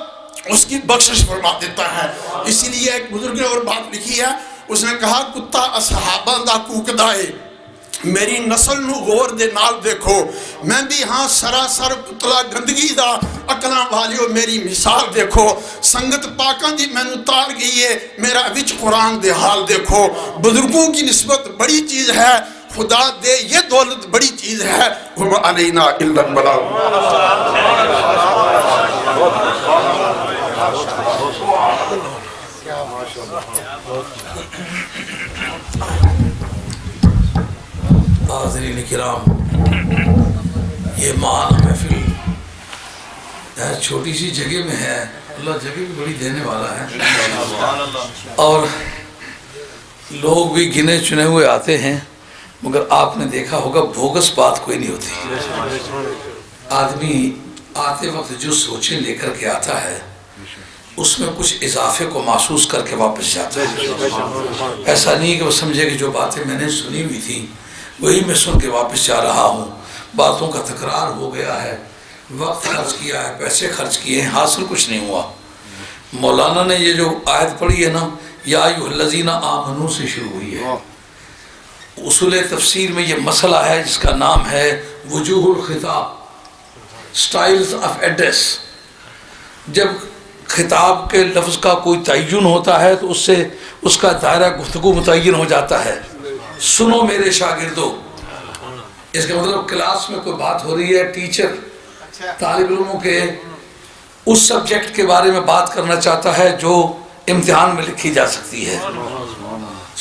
اس کی بخشش فرما دیتا ہے. اسی لیے ایک بزرگ نے اور بات لکھی ہے، اس نے کہا کتا اصحاباں دا کوکدا ہے، میری نسل نو غور دے نال دیکھو، میں بھی ہاں سراسر پتلا گندگی دا، اکلاں والیو میری مثال دیکھو، سنگت پاکاں دی میں نو تار گئی ہے، میرا وچ قرآن دے حال دیکھو. بزرگوں کی نسبت بڑی چیز ہے، خدا دے یہ دولت بڑی چیز ہے. وما علینا الا البلاغ. حاضرین کرام، یہ مہان محفل چھوٹی سی جگہ میں ہے، اللہ جگہ بھی بڑی دینے والا ہے، اور لوگ بھی گنے چنے ہوئے آتے ہیں، مگر آپ نے دیکھا ہوگا بوگس بات کوئی نہیں ہوتی. آدمی آتے وقت جو سوچیں لے کر کے آتا ہے اس میں کچھ اضافے کو محسوس کر کے واپس جاتا ہے. ایسا نہیں کہ وہ سمجھے کہ جو باتیں میں نے سنی ہوئی تھی وہی میں سن کے واپس جا رہا ہوں. باتوں کا تکرار ہو گیا ہے، وقت خرچ کیا ہے، پیسے خرچ کیے ہیں، حاصل کچھ نہیں ہوا. مولانا نے یہ جو آیت پڑھی ہے نا، یا ایھا الذین آمنوا سے شروع ہوئی ہے. اصول تفسیر میں یہ مسئلہ ہے جس کا نام ہے وجوہ الخطاب، سٹائلز آف ایڈریس. جب خطاب کے لفظ کا کوئی تعین ہوتا ہے تو اس سے اس کا دائرہ گفتگو متعین ہو جاتا ہے. سنو میرے شاگردو، اس کا مطلب کلاس میں کوئی بات ہو رہی ہے، ٹیچر طالب علموں کے اس سبجیکٹ کے بارے میں بات کرنا چاہتا ہے جو امتحان میں لکھی جا سکتی ہے.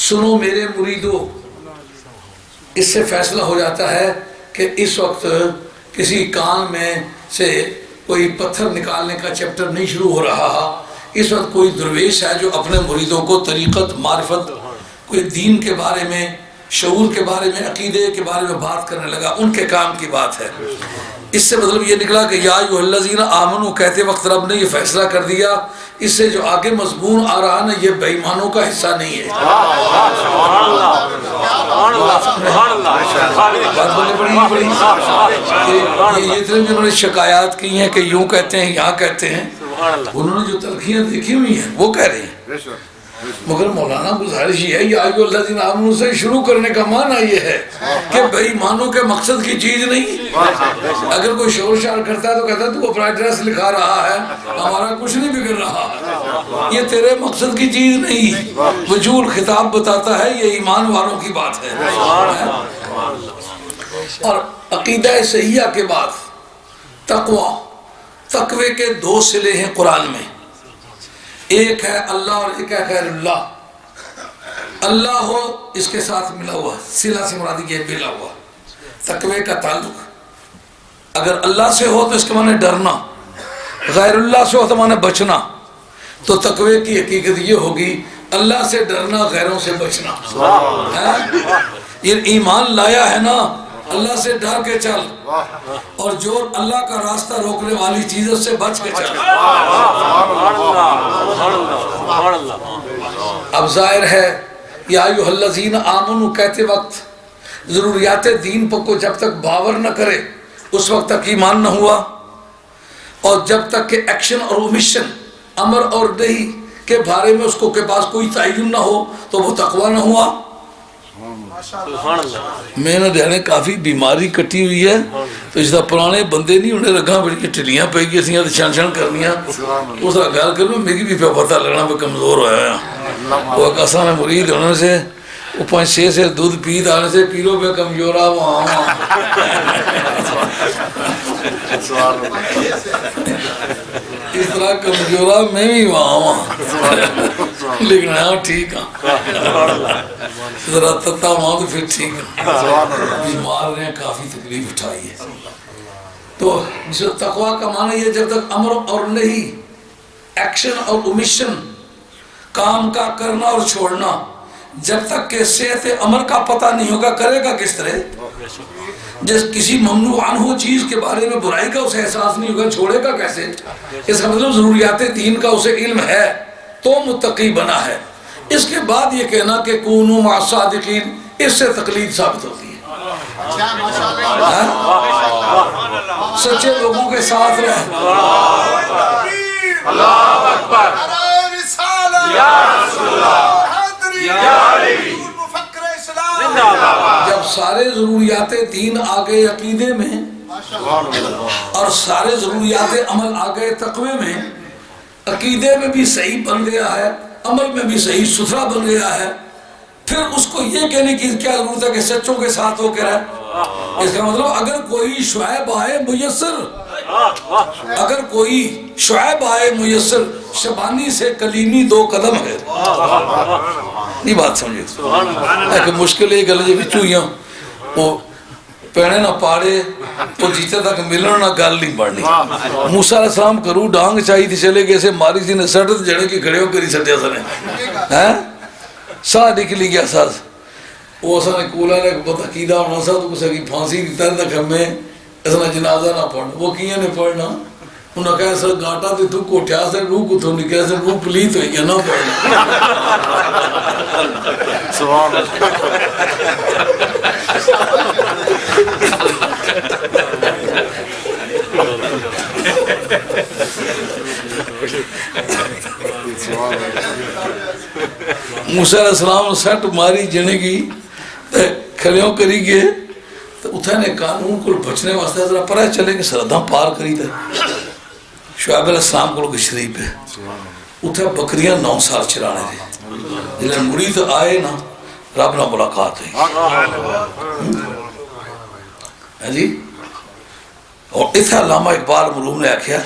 سنو میرے مریدو، اس سے فیصلہ ہو جاتا ہے کہ اس وقت کسی کان میں سے کوئی پتھر نکالنے کا چیپٹر نہیں شروع ہو رہا. اس وقت کوئی درویش ہے جو اپنے مریدوں کو طریقت، معرفت، کوئی دین کے بارے میں، شعور کے بارے میں، عقیدے کے بارے میں بات کرنے لگا. ان کے کام کی بات ہے. اس سے مطلب یہ نکلا کہ یا ایھا الذین آمنوا کہتے وقت رب نے یہ فیصلہ کر دیا، اس سے جو آگے مضمون آ رہا نا یہ بے ایمانوں کا حصہ نہیں ہے. یہ اتنے بھی انہوں نے شکایات کی ہیں کہ یوں کہتے ہیں، یہاں کہتے ہیں. انہوں نے جو تلخیاں دیکھی ہوئی ہیں وہ کہہ رہے ہیں. مگر مولانا گزارش یہ ہے یا ایھا الذین آمنوا سے شروع کرنے کا معنی یہ ہے کہ بے ایمانوں کے مقصد کی چیز نہیں. اگر کوئی شور شار کرتا ہے تو کہتا ہے تو اپنا ایڈریس لکھا رہا ہے، ہمارا کچھ نہیں بگڑ رہا ہے، یہ تیرے مقصد کی چیز نہیں. وجوہ الخطاب بتاتا ہے یہ ایمان والوں کی بات ہے. اور عقیدہ صحیحہ کے بعد تقوی، تقوی کے دو صلے ہیں قرآن میں. ایک ہے اللہ اور ایک ہے غیر اللہ. اللہ ہو اس کے ساتھ ملا ہوا، صلہ سے مراد یہ ملا ہوا. تقوی کا تعلق اگر اللہ سے ہو تو اس کے معنی ڈرنا، غیر اللہ سے ہو تو معنی بچنا. تو تقوی کی حقیقت یہ ہوگی اللہ سے ڈرنا، غیروں سے بچنا. یہ ایمان لایا ہے نا، اللہ سے ڈر کے چل، اور جو اللہ کا راستہ روکنے والی چیزوں سے بچ کے چل. اب ظاہر ہے یا ایھا الذین آمنوا کہتے وقت ضروریات دین پر کو جب تک باور نہ کرے اس وقت تک ایمان نہ ہوا، اور جب تک کہ ایکشن اور اومیشن، امر اور نہیں کے بارے میں اس کو کے پاس کوئی تعین نہ ہو تو وہ تقویٰ نہ ہوا. میں نے دہنے کافی بیماری کٹی ہوئی ہے تو اس طرح پرانے بندے نہیں انہیں رکھا بڑی ٹھلیاں پہ گئی تھیں چھن چھن کرنیاں اس طرح گھر کروں میری بھی پتہ لگنا پہ کمزور ہوا ہے. وہ کسا میں مرید ہونے سے وہ 5-6 سے دودھ پید آنے سے پیروں پہ کمزورا وہاں اس طرح کمزورا میں بھی وہاں لیکن ہاں ٹھیک ہاں ذرا تتا وہاں تو پھر ٹھیک ہے. بیمار نے کافی تکلیف اٹھائی ہے. تو تقویٰ کا معنی یہ جب تک امر اور نہیں ایکشن اور اومیشن کام کا کرنا اور چھوڑنا جب تک کہ صحت عمل کا پتہ نہیں ہوگا کرے گا کس طرح. جس کسی ممنوع عنہ چیز کے بارے میں برائی کا اسے احساس نہیں ہوگا چھوڑے گا کیسے. اس کا مطلب ضروریات دین کا اسے علم ہے تو متقی بنا ہے. اس کے بعد یہ کہنا کہ کونوا مع الصادقین اس سے تقلید ثابت ہوتی ہے. سچے لوگوں کے ساتھ رہ. اللہ اکبر یا رسول اللہ جب سارے ضروریات دین آ گئے عقیدے میں اور سارے ضروریات عمل آ گئے تقوی میں عقیدے میں بھی صحیح بن گیا ہے عمل میں بھی صحیح ستھرا بن گیا ہے پھر اس کو یہ کہنے کی کیا ضرورت ہے کہ سچوں کے ساتھ ہو کے رہے. اس کا مطلب اگر کوئی شعیب آئے میسر اگر کوئی شعیب آئے میسر شبانی سے کلیمی 2 قدم ہے. نہیں بات سمجھے ایک مشکل ایک گلے جو چوئیاں وہ پینے نہ پاڑے وہ جیتے تک ملن نہ گل نہیں پڑنی. موسیٰ علیہ السلام کرو ڈانگ چاہی تھی چلے گئے سے ماری تھی نے سٹت جڑے کی کھڑے ہو کری سٹیا سنے ساہ نکلی گیا ساز وہ اسا نے کولا نے پتہ کیدہ ہونا سا تو کسے کی پھانسی کی تر تک ہمیں اس نے جنازہ نہ پڑھنا. وہ کیا نے پڑھنا انہوں نے کہا سر گاٹا تھی تو کوٹھیا سے روح کو تو نکلے سے روح پلیت ہوئی گیا نہ پڑھنا. سبحان موسیٰ علیہ السلام سٹ ماری جنے کی کھلیوں کری گئے تو اتھا نے قانون کو بچنے واسطے ذرا پرہ چلے کہ سرداں پار کری تھے. شعیب علیہ السلام کو شریف ہے اتھا بکریاں 9 سال چرانے تھے جنہیں مرید آئے نا رب نہ ملاقات ہوئی ہے جی. اور اتھا علامہ اقبال مروم نے آکھیا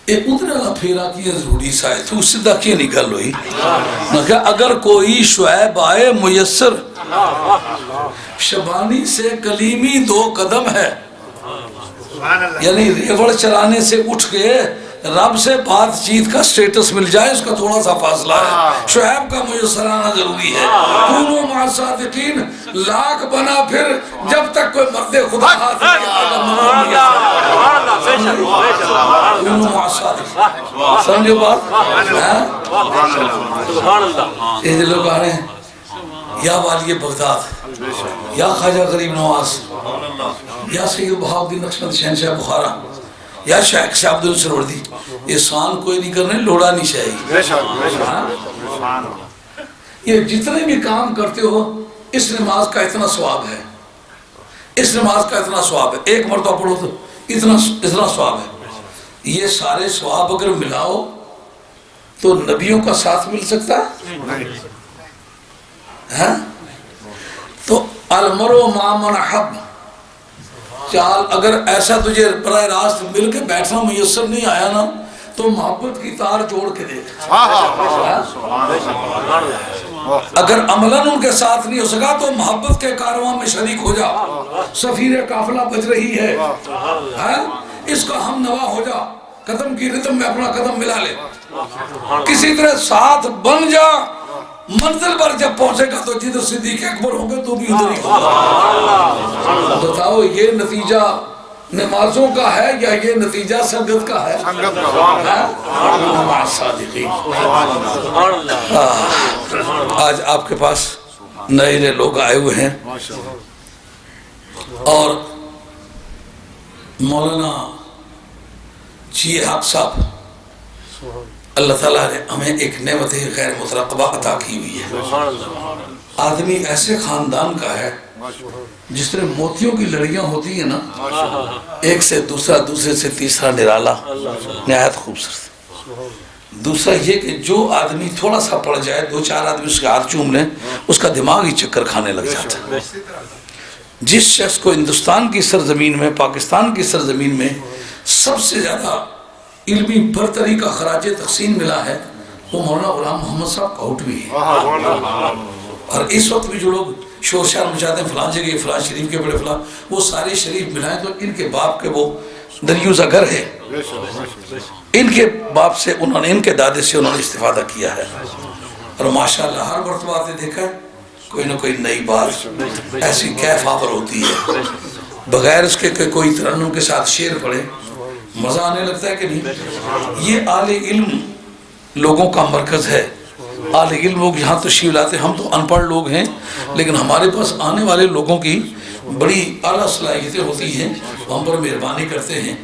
ایک ادھر اللہ پھیرا کی ضروری سائے تو سدھا کی نکل ہوئی نہ کہ اگر کوئی شعیب آئے میسر شبانی سے کلیمی 2 قدم ہے یعنی ریوڑ چلانے سے اٹھ کے رب سے بات چیت کا سٹیٹس مل جائے اس کا تھوڑا سا فاصلہ ہے. شعیب کا میسر آنا ضروری ہے. کونوا مع الصادقین لاکھ بنا پھر جب تک کوئی مرد خدا ہاتھ نہیں آگا کونوا مع الصادقین. سمجھو بات یہ لوگ آ رہے ہیں یا والی بغداد یا خواجہ غریب نواز یا سید بہاؤالدین نقشبند شہنشاہ بخارا یا شیخ شاہ عبد السروردی احسان کوئی نہیں کرنے لوڑا نہیں چاہیے. یہ جتنے بھی کام کرتے ہو اس نماز کا اتنا ثواب ہے اس نماز کا اتنا ثواب ہے 1 مرتبہ پڑھو تو اتنا ثواب ہے. یہ سارے ثواب اگر ملاؤ تو نبیوں کا ساتھ مل سکتا ہے. تو المرء مع من احب چال اگر ایسا تجھے براہ راست مل کے بیٹھنا میسر نہیں آیا نا تو محبت کی تار جوڑ کے دیکھ. اگر عملاً ان کے ساتھ نہیں ہو سکا تو محبت کے کارواں میں شریک ہو جا. سفیر قافلہ بج رہی ہے اس کا ہم نوا ہو جا قدم کی ردم میں اپنا قدم ملا لے کسی طرح ساتھ بن جا. منزل پر جب پہنچے گا تو جدھر صدیق اکبر ہوں گے تو بھی ادھر ہی ہوگا. بتاؤ یہ نتیجہ نمازوں کا ہے یا یہ نتیجہ سنگت کا ہے؟ آج آپ کے پاس نئے نئے لوگ آئے ہوئے ہیں اور مولانا جی حق صاحب اللہ تعالیٰ نے ہمیں ایک نعمت غیر مترقبہ عطا کی ہوئی ہے. آدمی ایسے خاندان کا ہے جس طرح موتیوں کی لڑیاں ہوتی ہیں نا، ایک سے دوسرا، دوسرے سے تیسرا نرالا، نہایت خوبصورت. دوسرا یہ کہ جو آدمی تھوڑا سا پڑ جائے، 2-4 آدمی اس کے ہاتھ چوم لیں، اس کا دماغ ہی چکر کھانے لگ جاتا ہے. جس شخص کو ہندوستان کی سرزمین میں، پاکستان کی سرزمین میں سب سے زیادہ علمی برتری کا خراج تقسیم ملا ہے، وہ مولانا غلام محمد صاحب کاؤٹ بھی ہے. اور اس وقت بھی جو لوگ شور شار مچاتے ہیں فلان جگہ فلان شریف کے بڑے فلان، وہ سارے شریف ملائیں تو ان کے باپ کے وہ دریوزہ گھر ہے، ان کے باپ سے انہوں نے، ان کے دادے سے انہوں نے استفادہ کیا ہے. اور ماشاءاللہ ہر مرتبہ آپ نے دیکھا ہے کوئی نہ کوئی نئی بات ایسی کیف آور ہوتی ہے، بغیر اس کے کہ کوئی ترنم کے ساتھ شعر پڑھے مزہ آنے لگتا ہے کہ نہیں. یہ اہل علم لوگوں کا مرکز ہے. اہل علم لوگ یہاں تشریف لاتے ہیں. ہم تو ان پڑھ لوگ ہیں، لیکن ہمارے پاس آنے والے لوگوں کی بڑی اعلیٰ صلاحیتیں ہوتی ہیں. ہم پر مہربانی کرتے ہیں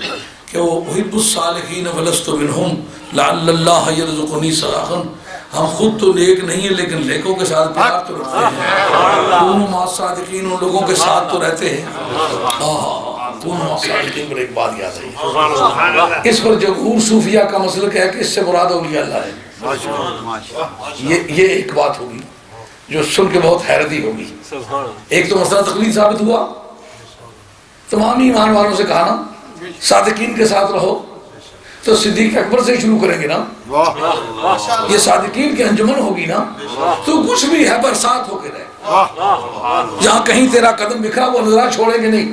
کہ وہ احب الصالحین ولست منہم لعل اللہ یرزقنی صلاحا. ہم خود تو نیک نہیں ہیں لیکن نیکوں کے ساتھ پیار تو رکھتے ہیں. کونوا مع الصادقین، ان لوگوں کے ساتھ تو رہتے ہیں. کونوا مع الصادقین پر ایک بات یاد ہے، اس پر جمہور صوفیہ کا مسلک ہے کہ اس سے مراد اولیاء اللہ ہے. یہ ایک بات ہوگی جو سن کے بہت حیرتی ہوگی. ایک تو مسئلہ تقلید ثابت ہوا، تمام ایمان والوں سے کہا نا صادقین کے ساتھ رہو، تو صدیق اکبر سے شروع کریں گے نا. یہ صادقین کی انجمن ہوگی نا، تو کچھ بھی ہے برسات ہو کے رہے. جہاں کہیں تیرا قدم بکھرا وہ نظرہ چھوڑیں گے نہیں.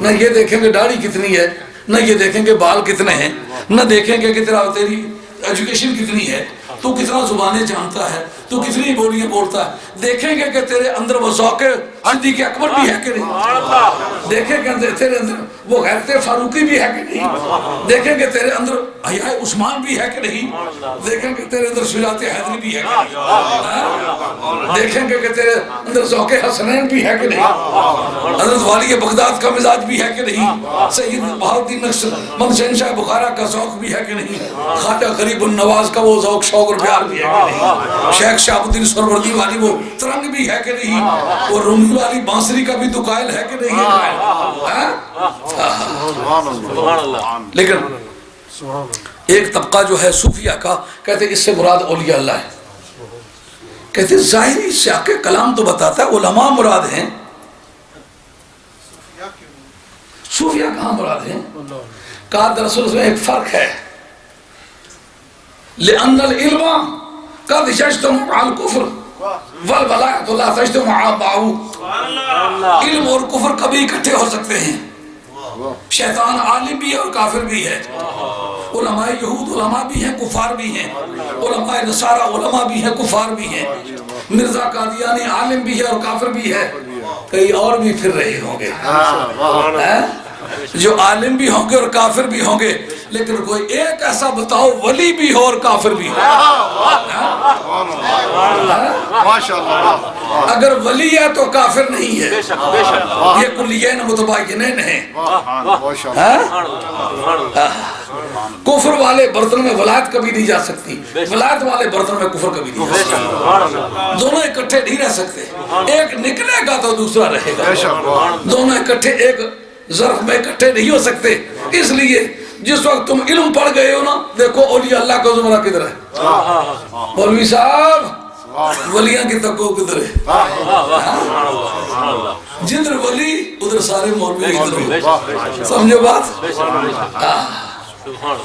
نہ یہ دیکھیں گے داڑھی کتنی ہے، نہ یہ دیکھیں گے بال کتنے ہیں، نہ دیکھیں گے کہ تیری ایجوکیشن کتنی ہے، تو کتنا زبانیں جانتا ہے، تو کتنی بولیاں بولتا ہے. دیکھیں گے کہ تیرے اندر وہ ذوق صدیق اکبر بھی ہے کہ نہیں، دیکھیں گے تیرے اندر وہ غیرت فاروقی بھی ہے کہ نہیں، دیکھیں گے تیرے اندر حیاء عثمان بھی ہے کہ نہیں، دیکھیں گے تیرے اندر شجاعت حیدری بھی ہے کہ نہیں، دیکھیں گے کہ تیرے اندر ذوق حسنین بھی ہے کہ نہیں، حضرت والی بغداد کا مزاج بھی ہے کہ نہیں، سید بہاؤالدین نقشبند شہنشاہ بخارا کا ذوق بھی ہے کہ نہیں، خواجہ غریب النواز کا وہ ذوق شوق اور پیار بھی ہے کہ نہیں، شیخ شہاب الدین سہروردی والی وہ ترنگ بھی ہے کہ نہیں، وہ رومی والی بانسری کا بھی تو قائل ہے کہ نہیں. لیکن ایک طبقہ جو ہے صوفیہ کا، کہتے ہیں اس سے مراد اولیاء اللہ ہے. کہتے ہیں ظاہری سیاق کلام تو بتاتا ہے علماء مراد ہیں، صوفیہ کہاں مراد ہیں. کہا دراصل اس میں ایک فرق ہے. لأن العلم قد يجتمع مع الكفر والولایت لا تجتمع معه. علم اور کفر کبھی اکٹھے ہو سکتے ہیں. شیطان عالم بھی ہے اور کافر بھی ہے. علماء یہود علماء بھی ہیں کفار بھی ہیں. علماء نصارہ علماء بھی ہیں کفار بھی ہیں. مرزا قادیانی عالم بھی ہے اور کافر بھی ہے. کئی اور بھی پھر رہے ہوں گے جو عالم بھی ہوں گے اور کافر بھی ہوں گے. لیکن کوئی ایک ایسا بتاؤ ولی بھی ہو اور کافر بھی ہو. اگر ولی ہے تو کافر نہیں ہے. یہ کلیین متباینین ہیں. کفر والے برتن میں ولایت کبھی نہیں جا سکتی، ولایت والے برتن میں کفر کبھی نہیں جا سکتا. دونوں اکٹھے نہیں رہ سکتے. ایک نکلے گا تو دوسرا رہے گا. دونوں اکٹھے ایک ظرف میں اکٹھے نہیں ہو سکتے. اس لیے جس وقت تم علم پڑھ گئے ہو نا، دیکھو اولیاء اللہ کا زمرہ کدھر ہے. مولوی صاحب ولیاں کی تکو کدھر ہے. جدھر ولی ادھر سارے مولوی ادھر ہو. سمجھو بات.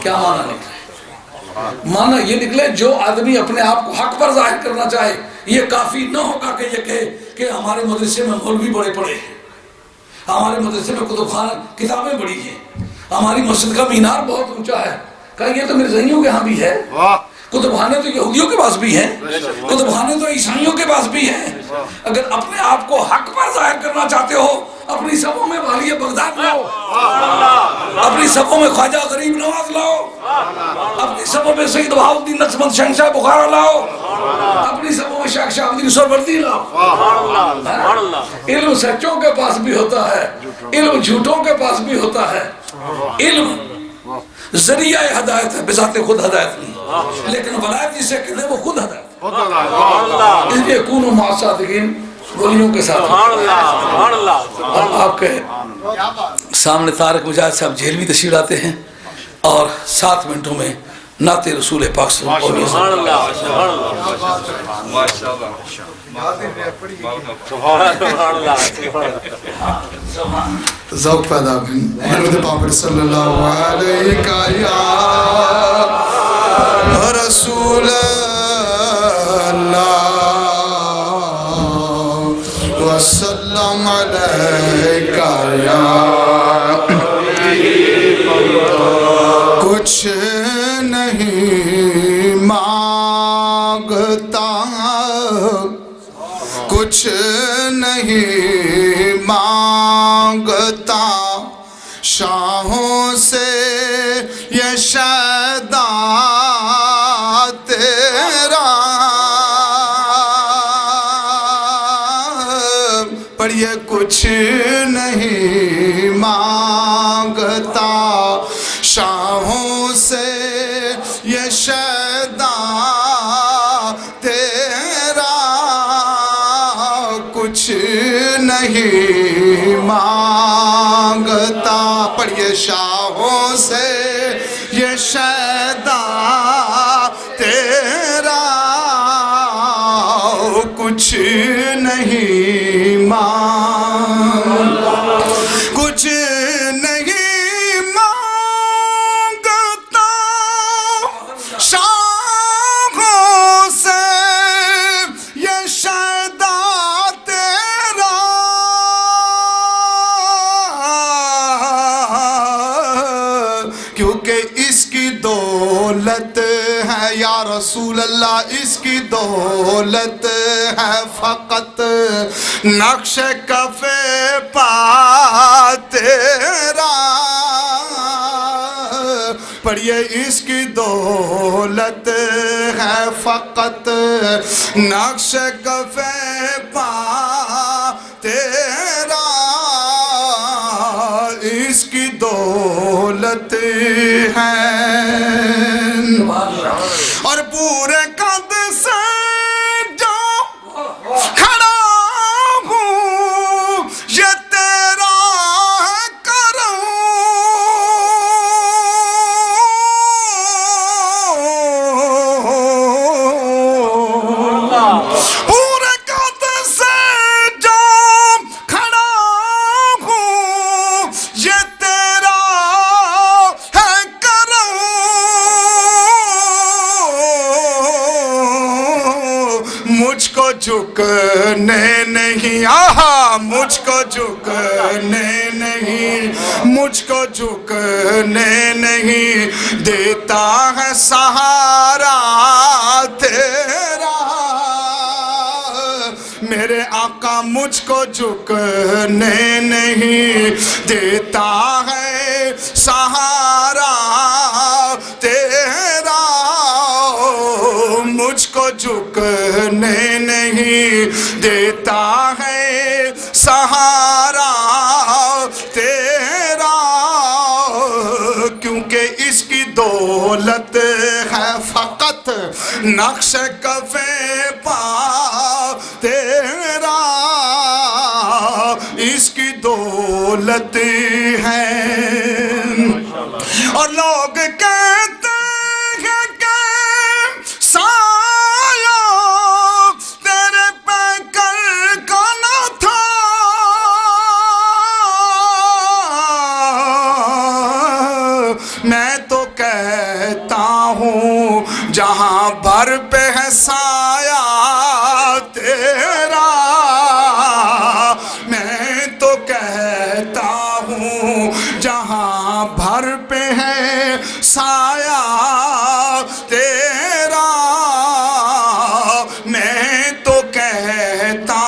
کیا معنی نکلے؟ معنی یہ نکلے جو آدمی اپنے آپ کو حق پر ظاہر کرنا چاہے، یہ کافی نہ ہوگا کہ یہ کہے کہ ہمارے مدرسے میں مولوی بڑے پڑے ہیں، ہمارے مدرسے میں کتب خانہ کتابیں بڑی ہیں، ہماری مسجد کا مینار بہت اونچا ہے. کہا یہ تو مرزائیوں کے ہاں بھی ہے. کتب خانے تو یہودیوں کے پاس بھی ہیں، کتب خانے تو عیسائیوں کے پاس بھی ہیں. اگر اپنے آپ کو حق پر ظاہر کرنا چاہتے ہو، اپنی صفوں میں والی بغداد لاؤ، اپنی صفوں میں خواجہ غریب نواز لاؤ، اپنی صفوں میں سید بہاؤالدین نقشبند شہنشاہ بخارا لاؤ، اپنی صفوں میں شیخ شہاب الدین سہروردی لاؤ. علم سچوں کے پاس بھی ہوتا ہے، علم جھوٹوں کے پاس بھی ہوتا ہے. علم ذریعہ ہدایت ہے، بذات خود ہدایت نہیں. لیکن ولایت جسے کہتے ہیں وہ خود ہدایت، اس لیے کونوا مع الصادقین، ولیوں کے ساتھ۔ اب آپ کے سامنے طارق مجاہد صاحب جیل بھی تشریف لاتے ہیں اور 7 منٹوں میں نعت رسول پاک صلی اللہ علیہ وسلم ذوق پیدا کریں درود پاک صلی اللہ علیہ یا رسول اللہ وسلم علیکہ یا کچھ نہیں مانگتا، کچھ نہیں مانگتا، شاہوں سے یہ شیدا تیرا، پر یہ کچھ نہیں مانگتا، شاہوں سے یہ شیدا تیرا، کچھ نہیں مانگتا، پر یہ شاہوں سے یہ شیدا تیرا، کچھ نہیں مانگتا، کچھ نہیں مانگتا، شاہوں سے یہ شیدا تیرا، کیونکہ اس کی دولت ہے یا رسول اللہ، اس کی دولت ہے فقط نقش کف پا تیرا، پر یہ اس کی دولت ہے فقط نقش کف پا تیرا، اس کی دولت ہے، اور پورے قد سے جو کھڑا ہوں یہ تیرا کرم، پورے قد سے جو کھڑا ہوں یہ تیرا ہے کرم، مجھ کو جھکنے نہیں، آہا مجھ کو جھکنے نہیں، مجھ کو جھکنے نہیں دیتا ہے سہارا تیرا، میرے آقا مجھ کو جھکنے نہیں دیتا ہے سہارا تیرا، مجھ کو جھکنے نہیں دیتا ہے سہارا تیرا، کیونکہ اس کی دولت ہے فقط نقش کف پا تیرا، اس کی دولت ہے، اور لوگ کہتے ہیں کہ سایہ تیرے پیکر کا نہ تھا، میں تو کہتا ہوں جہاں بھر پہ ہے سایہ تیرا، میں تو کہتا ہوں جہاں بھر پہ ہے سایہ تیرا، میں تو کہتا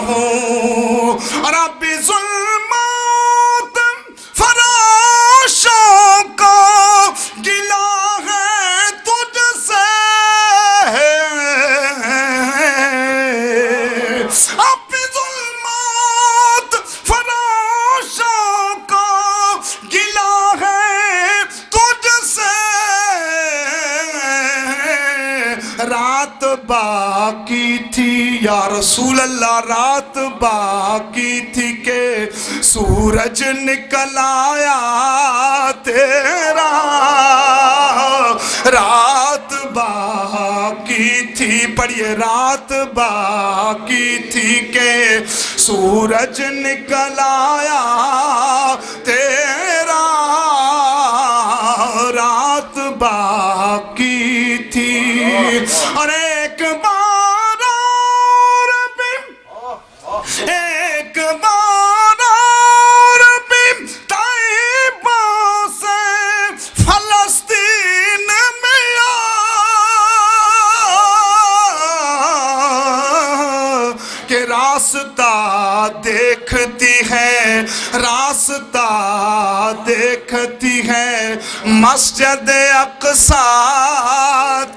ہوں، اور اب بھی ظلمات فراشوں کو گلا ہے تجھ سے، اب بھی ظلمات فراشوں کو گلا ہے تجھ سے، رسول اللہ رات باقی تھی کہ سورج نکل آیا تیرا، رات باقی تھی، پڑھیے رات باقی تھی کہ سورج نکل آیا تیرا، رات باقی تھی، اور ایک بار اور بھی، ایک بار اور بھی طیبہ سے فلسطین میں کہ راستہ دیکھتی ہے، راستہ دیکھتی ہے مسجد اقصیٰ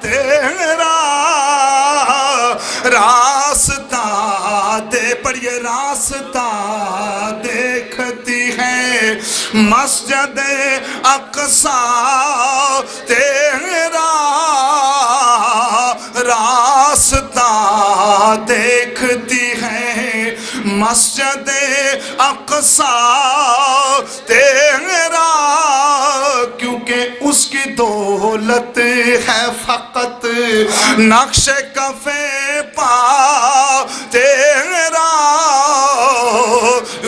تیرا، راستہ پڑھیے راستہ دیکھتی ہے مسجد اقصیٰ تیرا، راستہ دیکھتی ہے مسجد اقصیٰ تیرا، کیونکہ اس کی دولت ہے فقط نقش کفے پا تیرا،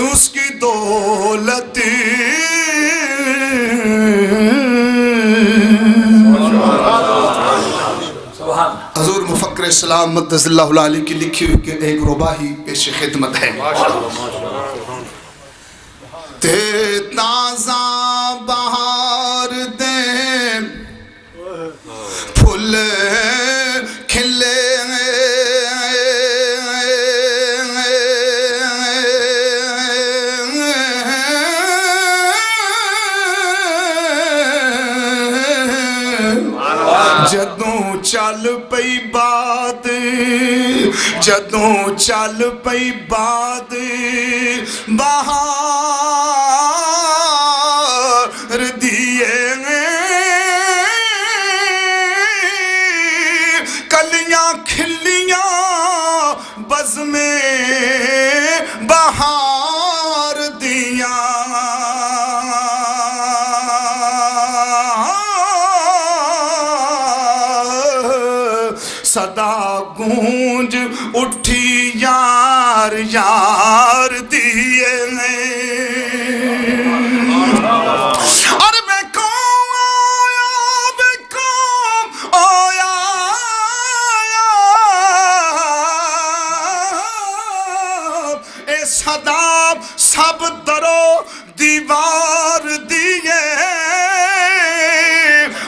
اس کی دولت حضور مفکر اسلام مدث اللہ علیہ کی لکھی ہوئی کہ ایک رباعی پیش خدمت ہے۔ تے تازہ بہار دے پھول کھلے جدوں چل پئی بات، جدوں چل پئی بات بہار دیے کلیاں کھلیاں بزم بہار دیاں، صدا گونج اٹھی یار یار دیے اور میں کون آیا، میں کون آیا، اے صدا سب درو دیوار دیے،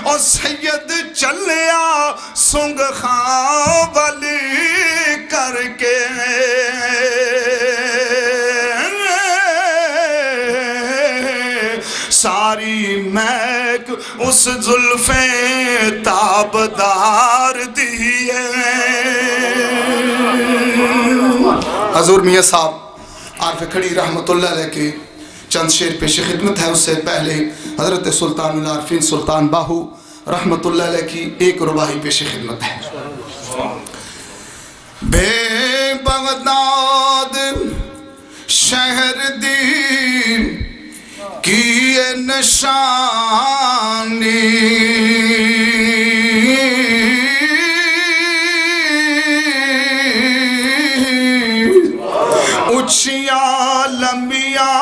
اور سید چلیا سنگ خاں والی کر کے، ساری محک اس زلفیں تابدار دیے۔ حضور میاں صاحب عارف کھڑی رحمت اللہ علیہ کے چند شعر پیش خدمت ہے، اس سے پہلے حضرت سلطان العارفین سلطان باہو رحمت اللہ علیہ کی ایک رباعی پیش خدمت ہے۔ بے بغداد شہر دی کی نشانی، اچھیاں لمبیاں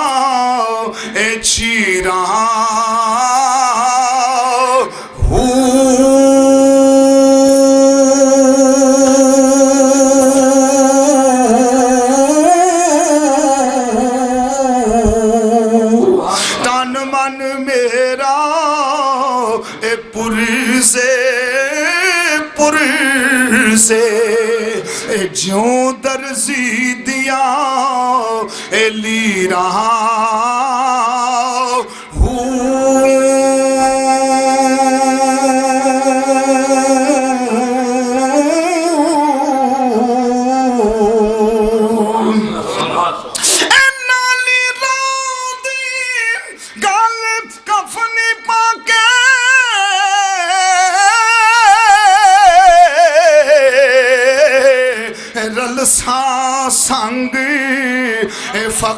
اے چیراں تن من میرا اے پرزے اے جوں درزی دیا اے لیراں رلساں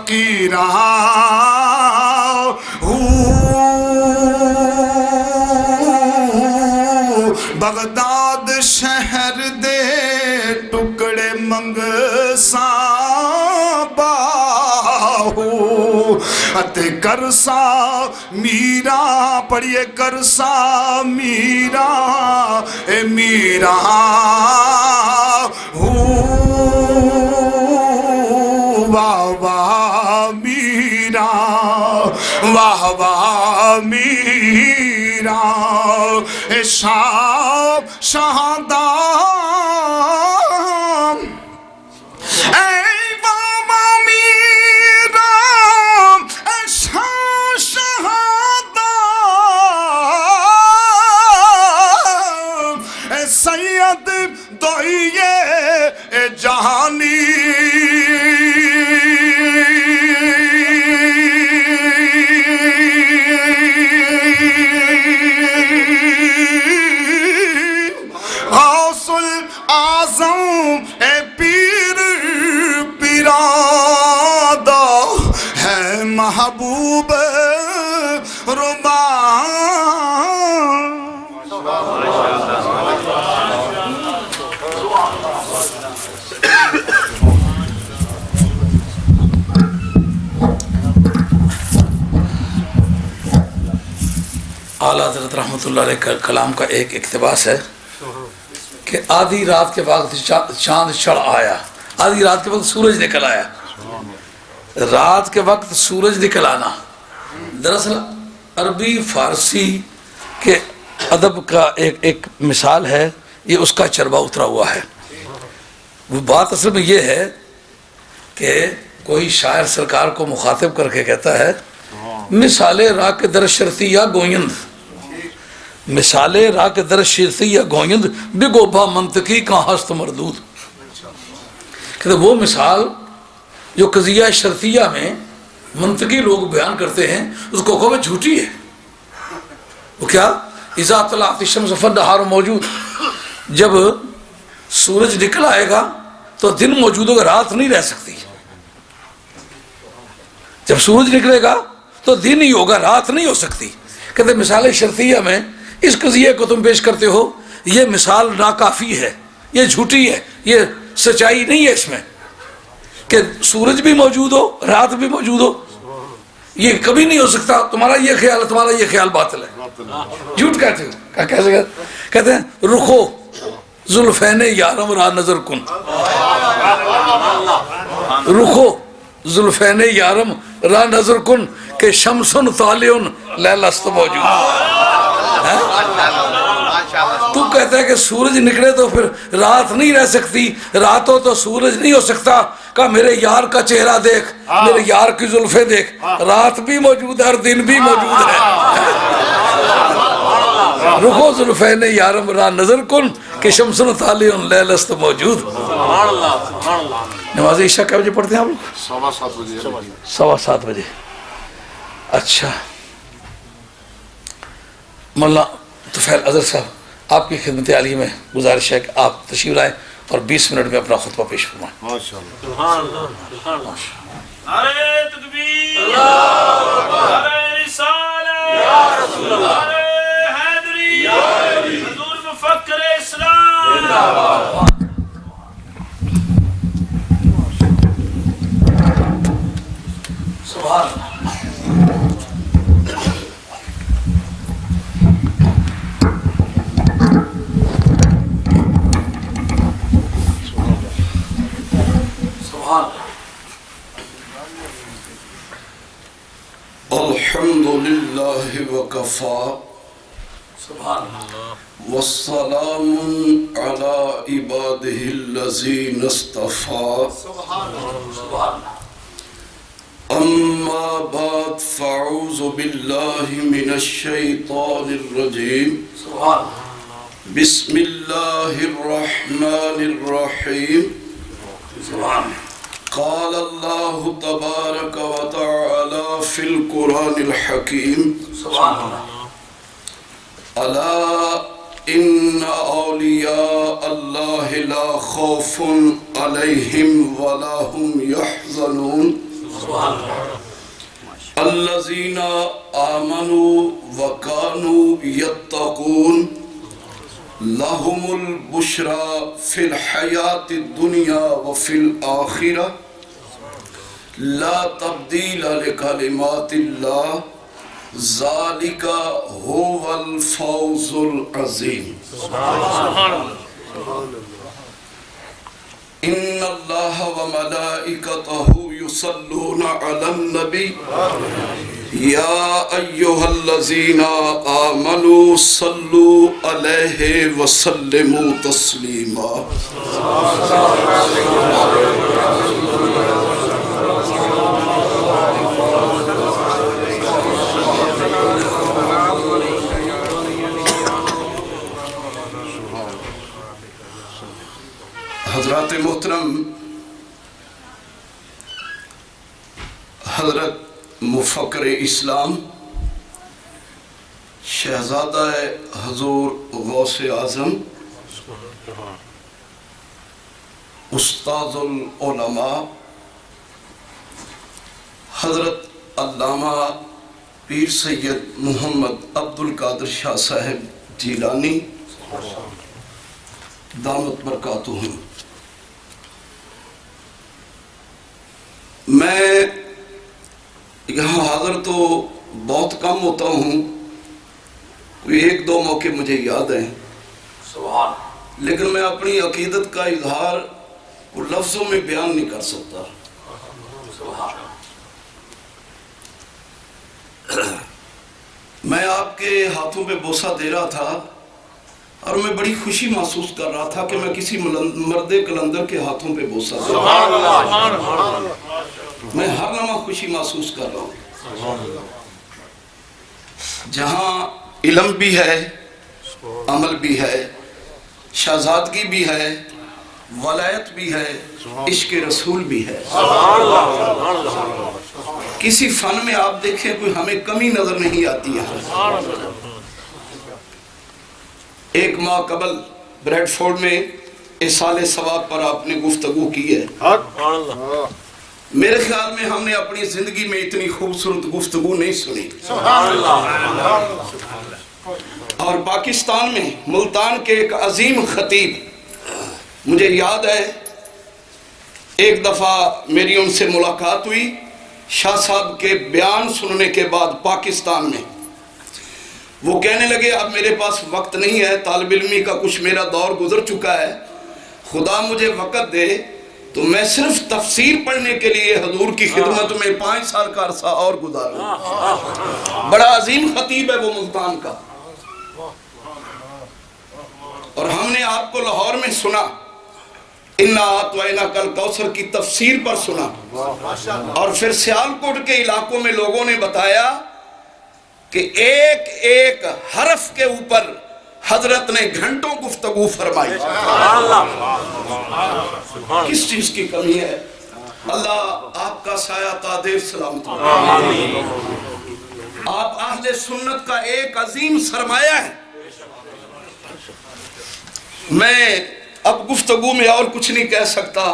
فقیراں بغداد شہر دے ٹکڑے منگساں باہو اتے کرساں میرا پڑھیے کرساں میرا اے میرا واہ واہ میرا واہ واہ میرا اے شام شہادام اے بابا میرا اے شام شہادام اے سید دوئیے اے جہانی محبوب رمان اعلیٰ حضرت رحمۃ اللہ علیہ کا کلام کا ایک اقتباس ہے کہ آدھی رات کے وقت چاند چڑھ آیا، آدھی رات کے وقت سورج نکل آیا۔ رات کے وقت سورج نکل آنا دراصل عربی فارسی کے ادب کا ایک مثال ہے، یہ اس کا چربہ اترا ہوا ہے۔ وہ بات اصل میں یہ ہے کہ کوئی شاعر سرکار کو مخاطب کر کے کہتا ہے مثال راک در شرطیہ گویند، مثال راک در شرطیہ گویند بگو با منطقی کا ہست مردود، کہتے وہ مثال جو قضیہ شرطیہ میں منطقی لوگ بیان کرتے ہیں اس کو کہو جھوٹی ہے۔ وہ کیا؟ اذا طلعت الشمس فالنہار موجود، جب سورج نکل آئے گا تو دن موجود ہوگا، رات نہیں رہ سکتی۔ جب سورج نکلے گا تو دن ہی ہوگا، رات نہیں ہو سکتی۔ کہتے مثال شرطیہ میں اس قضیے کو تم پیش کرتے ہو، یہ مثال ناکافی ہے، یہ جھوٹی ہے، یہ سچائی نہیں ہے اس میں کہ سورج بھی موجود ہو رات بھی موجود ہو، یہ کبھی نہیں ہو سکتا۔ تمہارا یہ خیال ہے، تمہارا یہ خیال باطل ہے، جھوٹ کہتے ہو۔ کیسے کہتے ہیں رخو زلفین یارم را نظر کن، رخو زلفین یارم را نظر کن کہ شمسن طالعن لیلست موجود۔ تو کہتا ہے کہ سورج نکلے تو پھر رات نہیں رہ سکتی، رات ہو تو سورج نہیں ہو سکتا۔ کہا میرے یار کا چہرہ دیکھ، میرے یار کی زلفیں دیکھ، رات بھی موجود ہے اور دن بھی موجود ہے۔ رخو زلفین یارم را نظر کن کہ شمسن طالعن لیلست موجود۔ نماز عشاء کیا بجے پڑھتے ہیں آپ لوگ؟ 7:15 بجے۔ اچھا مولانا طفیل اظہر صاحب، آپ کی خدمت عالی میں گزارش ہے کہ آپ تشریف لائیں اور 20 منٹ میں اپنا خطبہ پیش فرمائیں۔ نعرہ تکبیر، نعرہ رسالت، نعرہ حیدری، حضور مفکر اسلام۔ سبحان اللہ۔ الحمد للہ وکفا والسلام علی عبادہ الذین اصطفى اما بعد فاعوذ باللہ من الشیطان الرجیم بسم اللہ الرحمن الرحیم قال اللہ تبارک و تعالی فی القرآن الحکیم الا ان اولیاء اللہ لا خوف علیہم ولا هم یحزنون الذین آمنوا وکانوا یتقون لهم البشرى فی الحیات الدنیا وفی الآخرہ لا تبدیل لکلمات اللہ ذالک هو الفوز العظیم ان اللہ وملائکتہ یصلون علی النبی یا ایہا الذین آمنوا صلوا علیہ وسلموا تسلیما حضرات محترم، حضرت مفکر اسلام شہزادہ حضور غوث اعظم استاذ العلماء حضرت علامہ پیر سید محمد عبد القادر شاہ صاحب جیلانی دامت برکاتہم، میں یہاں حاضر تو بہت کم ہوتا ہوں، کوئی ایک دو موقع مجھے یاد ہیں، لیکن میں اپنی عقیدت کا اظہار لفظوں میں بیان نہیں کر سکتا۔ میں آپ کے ہاتھوں پہ بوسہ دے رہا تھا اور میں بڑی خوشی محسوس کر رہا تھا کہ میں کسی مرد کلندر کے ہاتھوں پہ بوسہ دے رہا ہوں۔ میں ہر لمحہ خوشی محسوس کر رہا ہوں۔ جہاں علم بھی ہے، عمل بھی ہے، شہزادگی بھی ہے، ولایت بھی ہے، عشق رسول بھی ہے۔ کسی فن میں آپ دیکھیں کوئی ہمیں کمی نظر نہیں آتی ہے۔ ایک ماہ قبل بریڈ فورڈ میں اِصال ثواب پر آپ نے گفتگو کی ہے۔ میرے خیال میں ہم نے اپنی زندگی میں اتنی خوبصورت گفتگو نہیں سنی۔ اور پاکستان میں ملتان کے ایک عظیم خطیب، مجھے یاد ہے ایک دفعہ میری ان سے ملاقات ہوئی شاہ صاحب کے بیان سننے کے بعد پاکستان میں۔ وہ کہنے لگے اب میرے پاس وقت نہیں ہے، طالب علمی کا کچھ میرا دور گزر چکا ہے، خدا مجھے وقت دے تو میں صرف تفسیر پڑھنے کے لیے حضور کی خدمت میں 5 سال کا عرصہ اور گزاروں۔ بڑا عظیم خطیب ہے وہ ملتان کا، اور ہم نے آپ کو لاہور میں سنا، اِنَّا أَعْطَيْنَاكَ الْكَوْثَرَ کی تفسیر پر سنا، اور پھر سیالکوٹ کے علاقوں میں لوگوں نے بتایا کہ ایک ایک حرف کے اوپر حضرت نے گھنٹوں گفتگو فرمائی۔ کس چیز کی کمی ہے؟ اللہ آپ کا سایہ تا دیر سلامت ہو۔ آپ اہل سنت کا ایک عظیم سرمایہ ہے۔ میں اب گفتگو میں اور کچھ نہیں کہہ سکتا،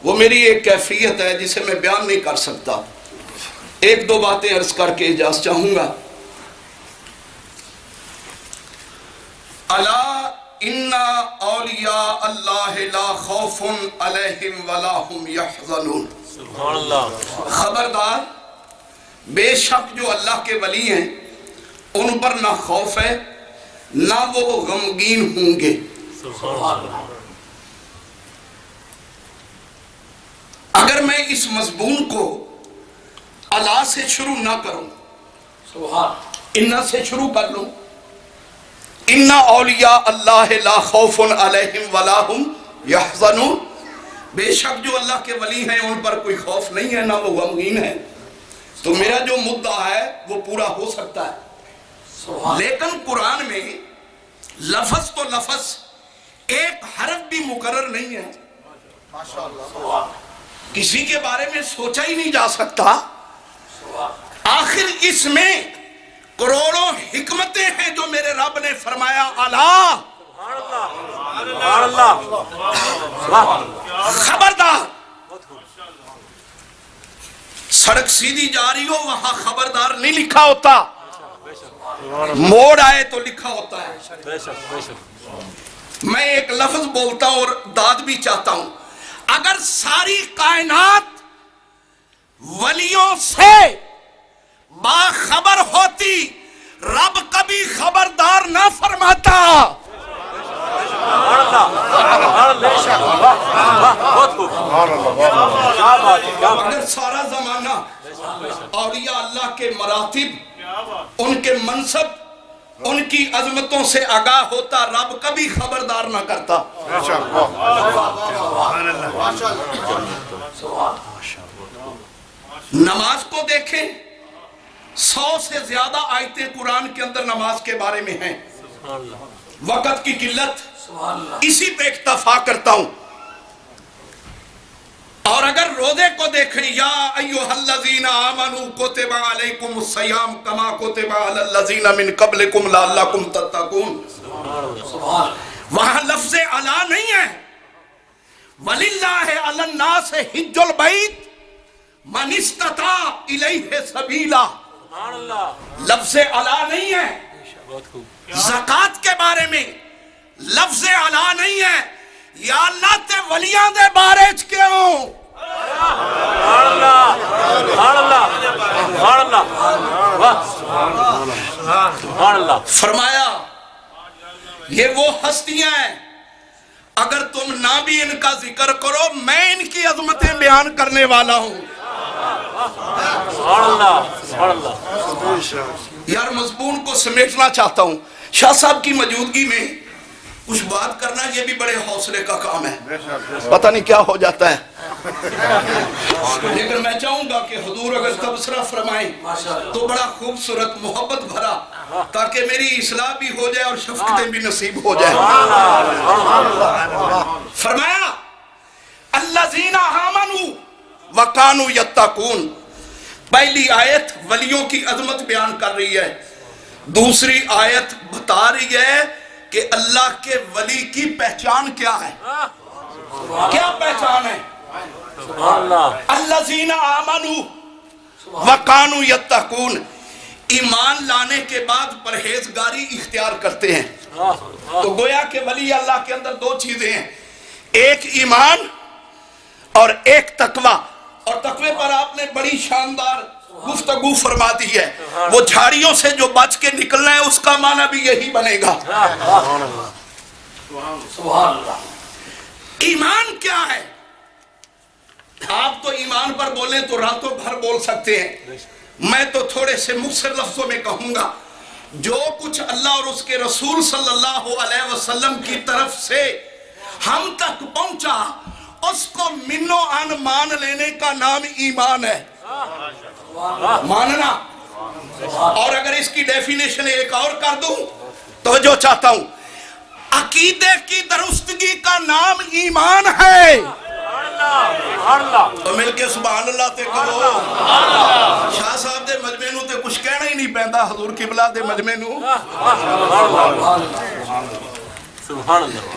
وہ میری ایک کیفیت ہے جسے میں بیان نہیں کر سکتا۔ ایک دو باتیں عرض کر کے اجازت چاہوں گا۔ الا ان اولیاء اللہ لا خوف علیہم ولا هم یحزنون۔ خبردار، بے شک جو اللہ کے ولی ہیں ان پر نہ خوف ہے نہ وہ غمگین ہوں گے۔ اگر میں اس مضمون کو الا سے شروع نہ کروں، انا سے شروع کر لوں، ان اولیاء اللہ لا خوف علیہم ولا هم یحزنون، بے شک جو اللہ کے ولی ہیں ان پر کوئی خوف نہیں ہے نہ وہ غمگین ہے، تو میرا جو مدعا ہے وہ پورا ہو سکتا ہے۔ لیکن قرآن میں لفظ تو لفظ، ایک حرف بھی مقرر نہیں ہے، کسی کے بارے میں سوچا ہی نہیں جا سکتا۔ آخر اس میں کروڑوں حکمتیں ہیں جو میرے رب نے فرمایا اللہ خبردار، سڑک سیدھی جا رہی ہو وہاں خبردار نہیں لکھا ہوتا، موڑ آئے تو لکھا ہوتا ہے۔ میں ایک لفظ بولتا ہوں اور داد بھی چاہتا ہوں، اگر ساری کائنات ولیوں سے باخبر ہوتی رب کبھی خبردار نہ فرماتا۔ اگر سارا زمانہ اولیاء اللہ کے مراتب، ان کے منصب، ان کی عظمتوں سے آگاہ ہوتا، رب کبھی خبردار نہ کرتا۔ نماز کو دیکھیں، 100 سے زیادہ آیتیں قرآن کے اندر نماز کے بارے میں ہیں۔ وقت کی قلت اسی پہ اکتفا کرتا ہوں۔ اور اگر روزے کو دیکھیں، یا ایھا الذین آمنوا کتب علیکم الصیام کما کتب علی الذین من قبلکم لعلکم تتقون، وہاں لفظ علی نہیں ہے۔ وَلِلَّهِ عَلَى النَّاسِ حِجُّ الْبَيْتِ مَنِ اسْتَطَاعَ إِلَيْهِ سَبِيلًا، لفظ علی نہیں ہے۔ زکوٰۃ کے بارے میں لفظ علی نہیں ہے۔ یا اللہ تے ولیاں دے بارے چ کیوں؟ فرمایا یہ وہ ہستیاں ہیں، اگر تم نہ بھی ان کا ذکر کرو میں ان کی عظمتیں بیان کرنے والا ہوں۔ یار مضمون کو سمیٹنا چاہتا ہوں، شاہ صاحب کی موجودگی میں کچھ بات کرنا یہ بھی بڑے حوصلے کا کام ہے، پتہ نہیں کیا ہو جاتا ہے، لیکن میں چاہوں گا کہ حضور اگر تبصرہ فرمائیں تو بڑا خوبصورت محبت بھرا، تاکہ میری اصلاح بھی ہو جائے اور شفقتیں بھی نصیب ہو جائے۔ فرمایا الذین آمنوا وکانوا یتقون، پہلی آیت ولیوں کی عظمت بیان کر رہی ہے، دوسری آیت بتا رہی ہے کہ اللہ کے ولی کی پہچان کیا ہے۔ کیا پہچان ہے؟ الذین آمنوا وکانوا یتقون، ایمان لانے کے بعد پرہیزگاری اختیار کرتے ہیں۔ تو گویا کہ ولی اللہ کے اندر دو چیزیں ہیں، ایک ایمان اور ایک تقوی، اور تقوی پر آپ نے بڑی شاندار گفتگو فرما دی ہے۔ وہ جھاڑیوں سے جو بچ کے نکلنا ہے اس کا معنی بھی یہی بنے گا۔ ایمان کیا ہے؟ آپ تو ایمان پر بولیں تو راتوں بھر بول سکتے ہیں، میں تو تھوڑے سے مختصر لفظوں میں کہوں گا، جو کچھ اللہ اور اس کے رسول صلی اللہ علیہ وسلم کی طرف سے ہم تک پہنچا اس کو منو ان مان لینے کا نام ایمان ہے، ماننا۔ اور اگر اس کی ڈیفینیشن ایک اور کر دوں، توجہ چاہتا ہوں، عقیدے کی درستگی کا نام ایمان ہے۔ تو مل کے سبحان اللہ تے کہو۔ شاہ صاحب دے مجمع نو تے کچھ کہنا ہی نہیں پیندا، حضور قبلہ دے مجمع نو۔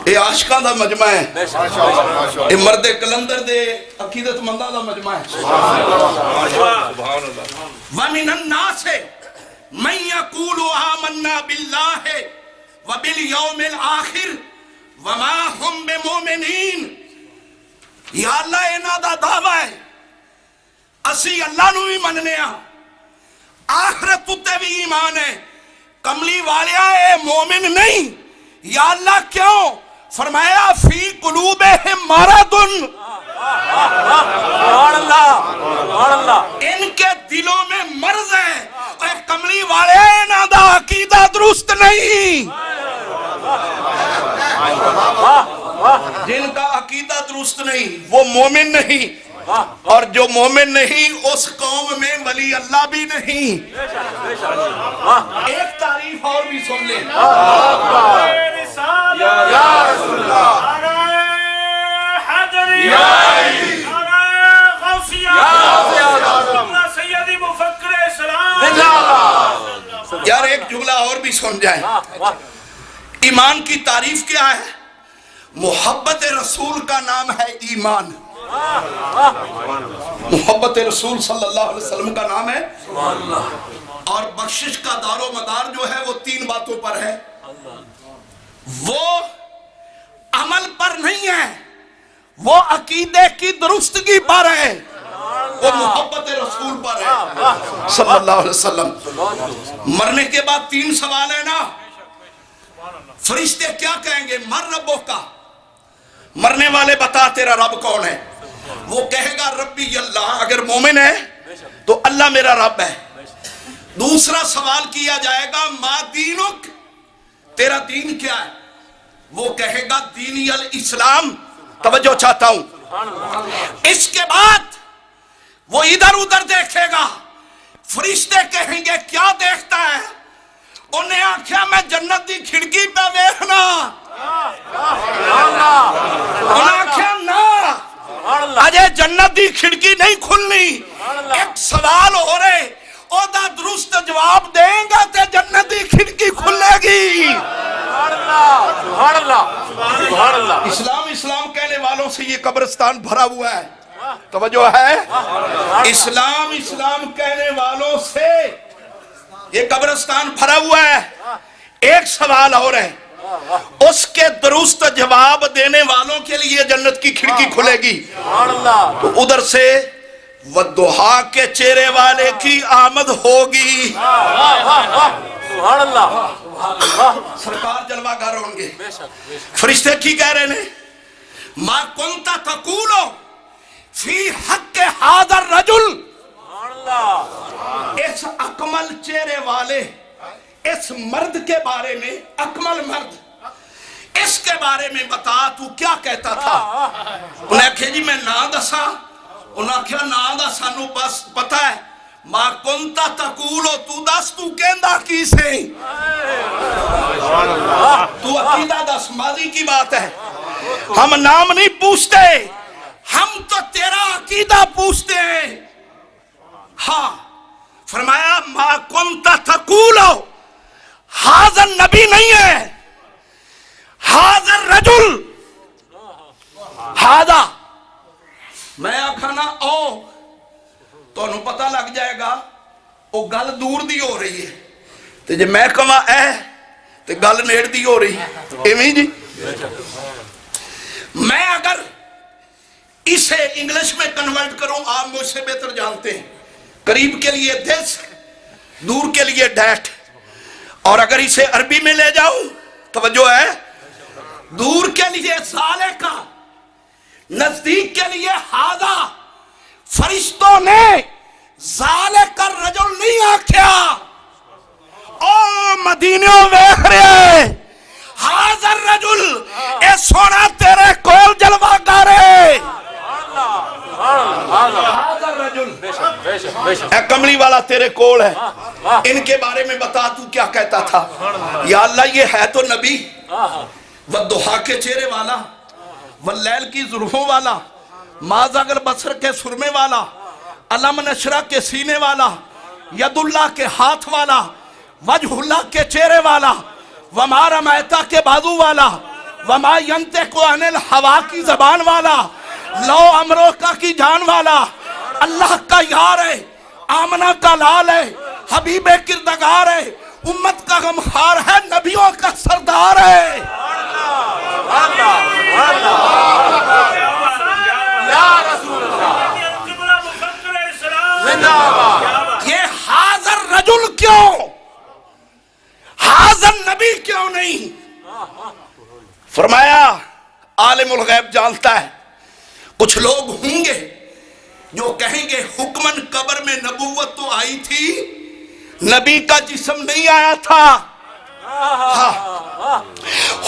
یہ عاشقاں دا مجمع ہے، یہ مرد کلندر دے عقیدت منداں دا مجمع ہے۔ وَمِنَ النَّاسِ مَن يَقُولُ آمَنَّا بِاللَّهِ وَبِالْيَوْمِ الْآخِرِ وَمَا هُمْ بِمُؤْمِنِينَ، یا اللہ انہاں دا دعویٰ ہے اسی اللہ نو بھی مننے ہاں، آخرت تے بھی ایمان ہے، کملی والیا اے مومن نہیں۔ یا اللہ کیوں؟ فرمایا فی قلوبہم مرض، ان کے دلوں میں مرض ہے، اے کملی والے انہاں دا عقیدہ درست نہیں۔ جن کا عقیدہ درست نہیں وہ مومن نہیں، اور جو مومن نہیں اس قوم میں ولی اللہ بھی نہیں۔ ایک تعریف اور بھی سن لیں، یا رسول اللہ، سیدی مفکر اسلام۔ یار ایک جملہ اور بھی سن جائیں، ایمان کی تعریف کیا ہے؟ محبت رسول کا نام ہے ایمان۔ محبت رسول صلی اللہ علیہ وسلم کا نام ہے، اور بخشش کا دار و مدار جو ہے وہ 3 باتوں پر ہے. وہ عمل پر نہیں ہے، وہ عقیدے کی درستگی پر ہے، وہ محبت رسول پر ہے صلی اللہ علیہ وسلم. مرنے کے بعد 3 سوال ہے نا. فرشتے کیا کہیں گے؟ مر ربوں کا، مرنے والے بتا تیرا رب کون ہے. وہ کہے گا ربی اللہ، اگر مومن ہے تو اللہ میرا رب ہے. دوسرا سوال کیا جائے گا ما دینک، تیرا دین کیا ہے؟ وہ کہے گا دینی الاسلام. توجہ چاہتا ہوں. اس کے بعد وہ ادھر ادھر دیکھے گا. فرشتے کہیں گے کیا دیکھتا ہے؟ انہیں آنکھیا میں جنت دی کھڑکی پہ دیکھنا. انہیں آنکھیا نا اجے جنت دی کھڑکی نہیں کھلنی. ایک سوال ہو رہے، او دا درست جواب دیں گا تے جنت دی کھڑکی کھلے گی. اسلام اسلام کہنے والوں سے یہ قبرستان بھرا ہوا ہے. توجہ ہے. اسلام اسلام کہنے والوں سے یہ قبرستان بھرا ہوا ہے. ایک سوال اور ہے، اس کے درست جواب دینے والوں کے لیے جنت کی کھڑکی کھلے گی. تو ادھر سے والضحیٰ کے چہرے والے کی آمد ہوگی. سرکار جلوہ گر ہوں گے. فرشتے کی کہہ رہے ہیں ما کنت تقول فی حق ھذا الرجل. اس اکمل چہرے والے اس مرد کے بارے میں، اکمل مرد، اس کے بارے میں بتا تو کیا کہتا تھا. انہیں کہا جی میں نا دسا. انہیں کہا نا دا سانو بس پتہ ہے. ما کنتا تقولو، تو دس تو کہندا کی سے. تو عقیدہ دس، ماضی کی بات ہے. ہم نام نہیں پوچھتے، ہم تو تیرا عقیدہ پوچھتے ہیں. ہاں فرمایا ما کنتا تقولو، حاضر نبی نہیں ہے، حاضر رجل. حاضر میں آکھانا او تو انہوں پتہ لگ جائے گا وہ گل دور دی ہو رہی ہے. تو جب میں کہاں اے تو گل نیڑ دی ہو رہی ہے. ایویں جی میں اگر اسے انگلش میں کنورٹ کروں، آپ مجھ سے بہتر جانتے ہیں. قریب کے لیے دس، دور کے لیے ڈیٹ. اور اگر اسے عربی میں لے جاؤں، توجہ ہے، دور کے لیے سالے کا، نزدیک کے لیے ہادا. فرشتوں نے ذالک الرجل نہیں آکھیا. او مدینیوں ویکھ رہے، حاضر رجل اے سونا تیرے کول جلوہ گر ہے. حاضر رجل اے کملی والا تیرے کول ہے. ان کے بارے میں بتا تو کیا کہتا تھا. یا اللہ یہ ہے تو نبی، والضحیٰ کے چہرے والا، واللیل کی زلفوں والا، ما زاغ البصر کے سرمے والا، علم نشرہ کے سینے والا، ید اللہ کے ہاتھ والا، وجہ اللہ کے چہرے والا، وما رمیتہ کے بازو والا، وما ینطق عن الہوا کی زبان والا، لو امروکہ کی جان والا، اللہ کا یار ہے، آمنہ کا لال ہے، حبیب کردگار ہے، امت کا غمخوار ہے، نبیوں کا سردار ہے. یہ حاضر رجل کیوں، حاضر نبی کیوں نہیں؟ فرمایا عالم الغیب جانتا ہے. کچھ لوگ ہوں گے جو کہیں گے حکمن قبر میں نبوت تو آئی تھی، نبی کا جسم نہیں آیا تھا.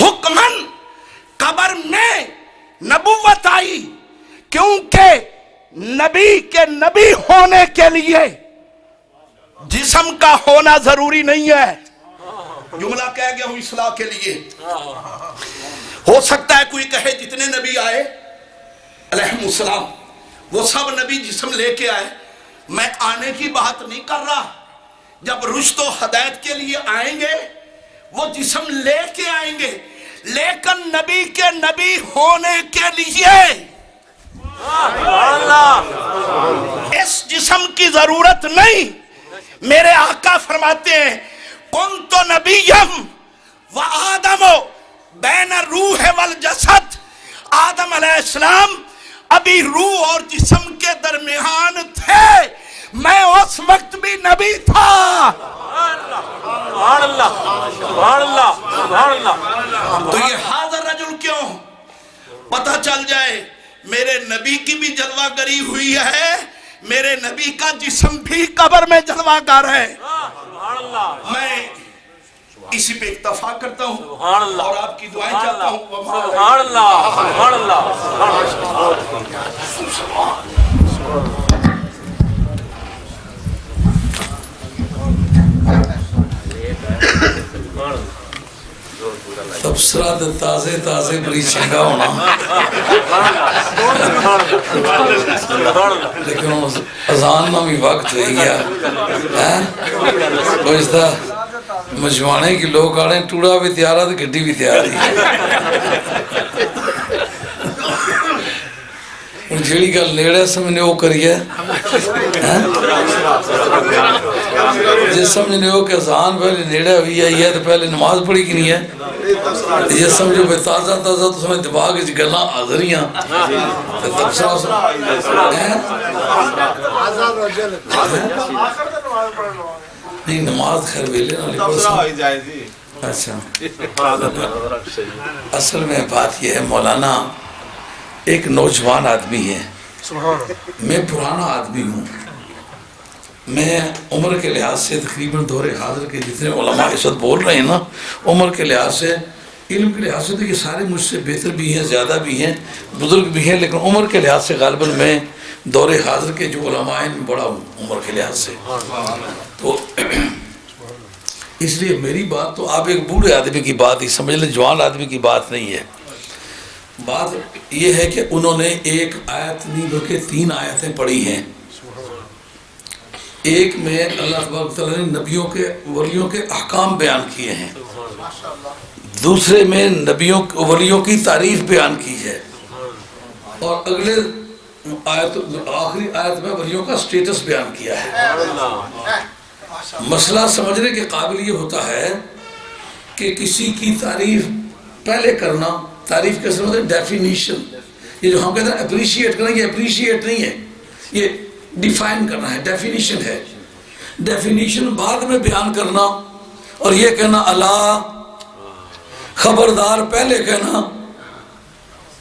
حکمن قبر میں نبوت آئی کیونکہ نبی کے نبی ہونے کے لیے جسم کا ہونا ضروری نہیں ہے. جملہ کہہ گیا ہوں اصلاح کے لیے. ہو سکتا ہے کوئی کہے جتنے نبی آئے علیہ السلام وہ سب نبی جسم لے کے آئے. میں آنے کی بات نہیں کر رہا. جب رشد و ہدایت کے لیے آئیں گے وہ جسم لے کے آئیں گے، لیکن نبی کے نبی ہونے کے لیے اس جسم کی ضرورت نہیں. میرے آقا فرماتے ہیں کنت نبیم و آدم بین الروح والجسد. آدم علیہ السلام ابھی روح اور جسم کے درمیان تھے، میں اس وقت بھی نبی تھا. تو یہ حاضر رجل کیوں؟ پتہ چل جائے میرے نبی کی بھی جلوہ گری ہوئی ہے، میرے نبی کا جسم بھی قبر میں جلوہ گر ہے. میں اسی پہ اکتفا کرتا ہوں اور آپ کی دعائیں چاہتا ہوں. سبحان اللہ، سبحان اللہ. تبصرہ تے تازے تازے بڑی چنگا ہونا، لیکن اذان میں بھی وقت ہوئی گیا. کچھ تھا مجھوانے کی لوگ آڑے ٹوڑا بھی تیار ہے گڈی بھی تیار ہے. جیڑی گل نیڑے سمجھنے وہ کریے، جس سمجھنے ہو کہ اذان پہلے نیڑے ہوئی ہے تو پہلے نماز پڑھی کی نہیں ہے. یہ سمجھو بے تازہ تازہ تو سمجھ دماغ کی گلاں حاضریاں نہیں. نماز خیر ویلے نہ. اچھا اصل میں بات یہ ہے مولانا ایک نوجوان آدمی ہے، میں پرانا آدمی ہوں. میں عمر کے لحاظ سے تقریباً دور حاضر کے جتنے علماء اس وقت بول رہے ہیں نا، عمر کے لحاظ سے، علم کے لحاظ سے تو یہ سارے مجھ سے بہتر بھی ہیں، زیادہ بھی ہیں، بزرگ بھی ہیں، لیکن عمر کے لحاظ سے غالباً میں دور حاضر کے جو علماء ہیں بڑا ہوں عمر کے لحاظ سے. تو اس لیے میری بات تو آپ ایک بوڑھے آدمی کی بات ہی سمجھ لیں، جوان آدمی کی بات نہیں ہے. بات یہ ہے کہ انہوں نے ایک آیت نہیں بلکہ 3 آیتیں پڑھی ہیں. ایک میں اللہ تبارک تعالیٰ نے نبیوں کے ولیوں کے احکام بیان کیے ہیں، دوسرے میں نبیوں ولیوں کی تعریف بیان کی ہے، اور اگلے آیت آخری آیت میں ولیوں کا سٹیٹس بیان کیا ہے. مسئلہ سمجھنے کے قابل یہ ہوتا ہے کہ کسی کی تعریف پہلے کرنا، تعریف کے سمجھے ڈیفینیشن، یہ جو ہم کہتے ہیں اپریشیٹ کرنا، یہ اپریشیٹ نہیں ہے، یہ ڈیفائن کرنا ہے، ڈیفینیشن ہے. ڈیفینیشن بعد میں بیان کرنا اور یہ کہنا اللہ خبردار پہلے کہنا.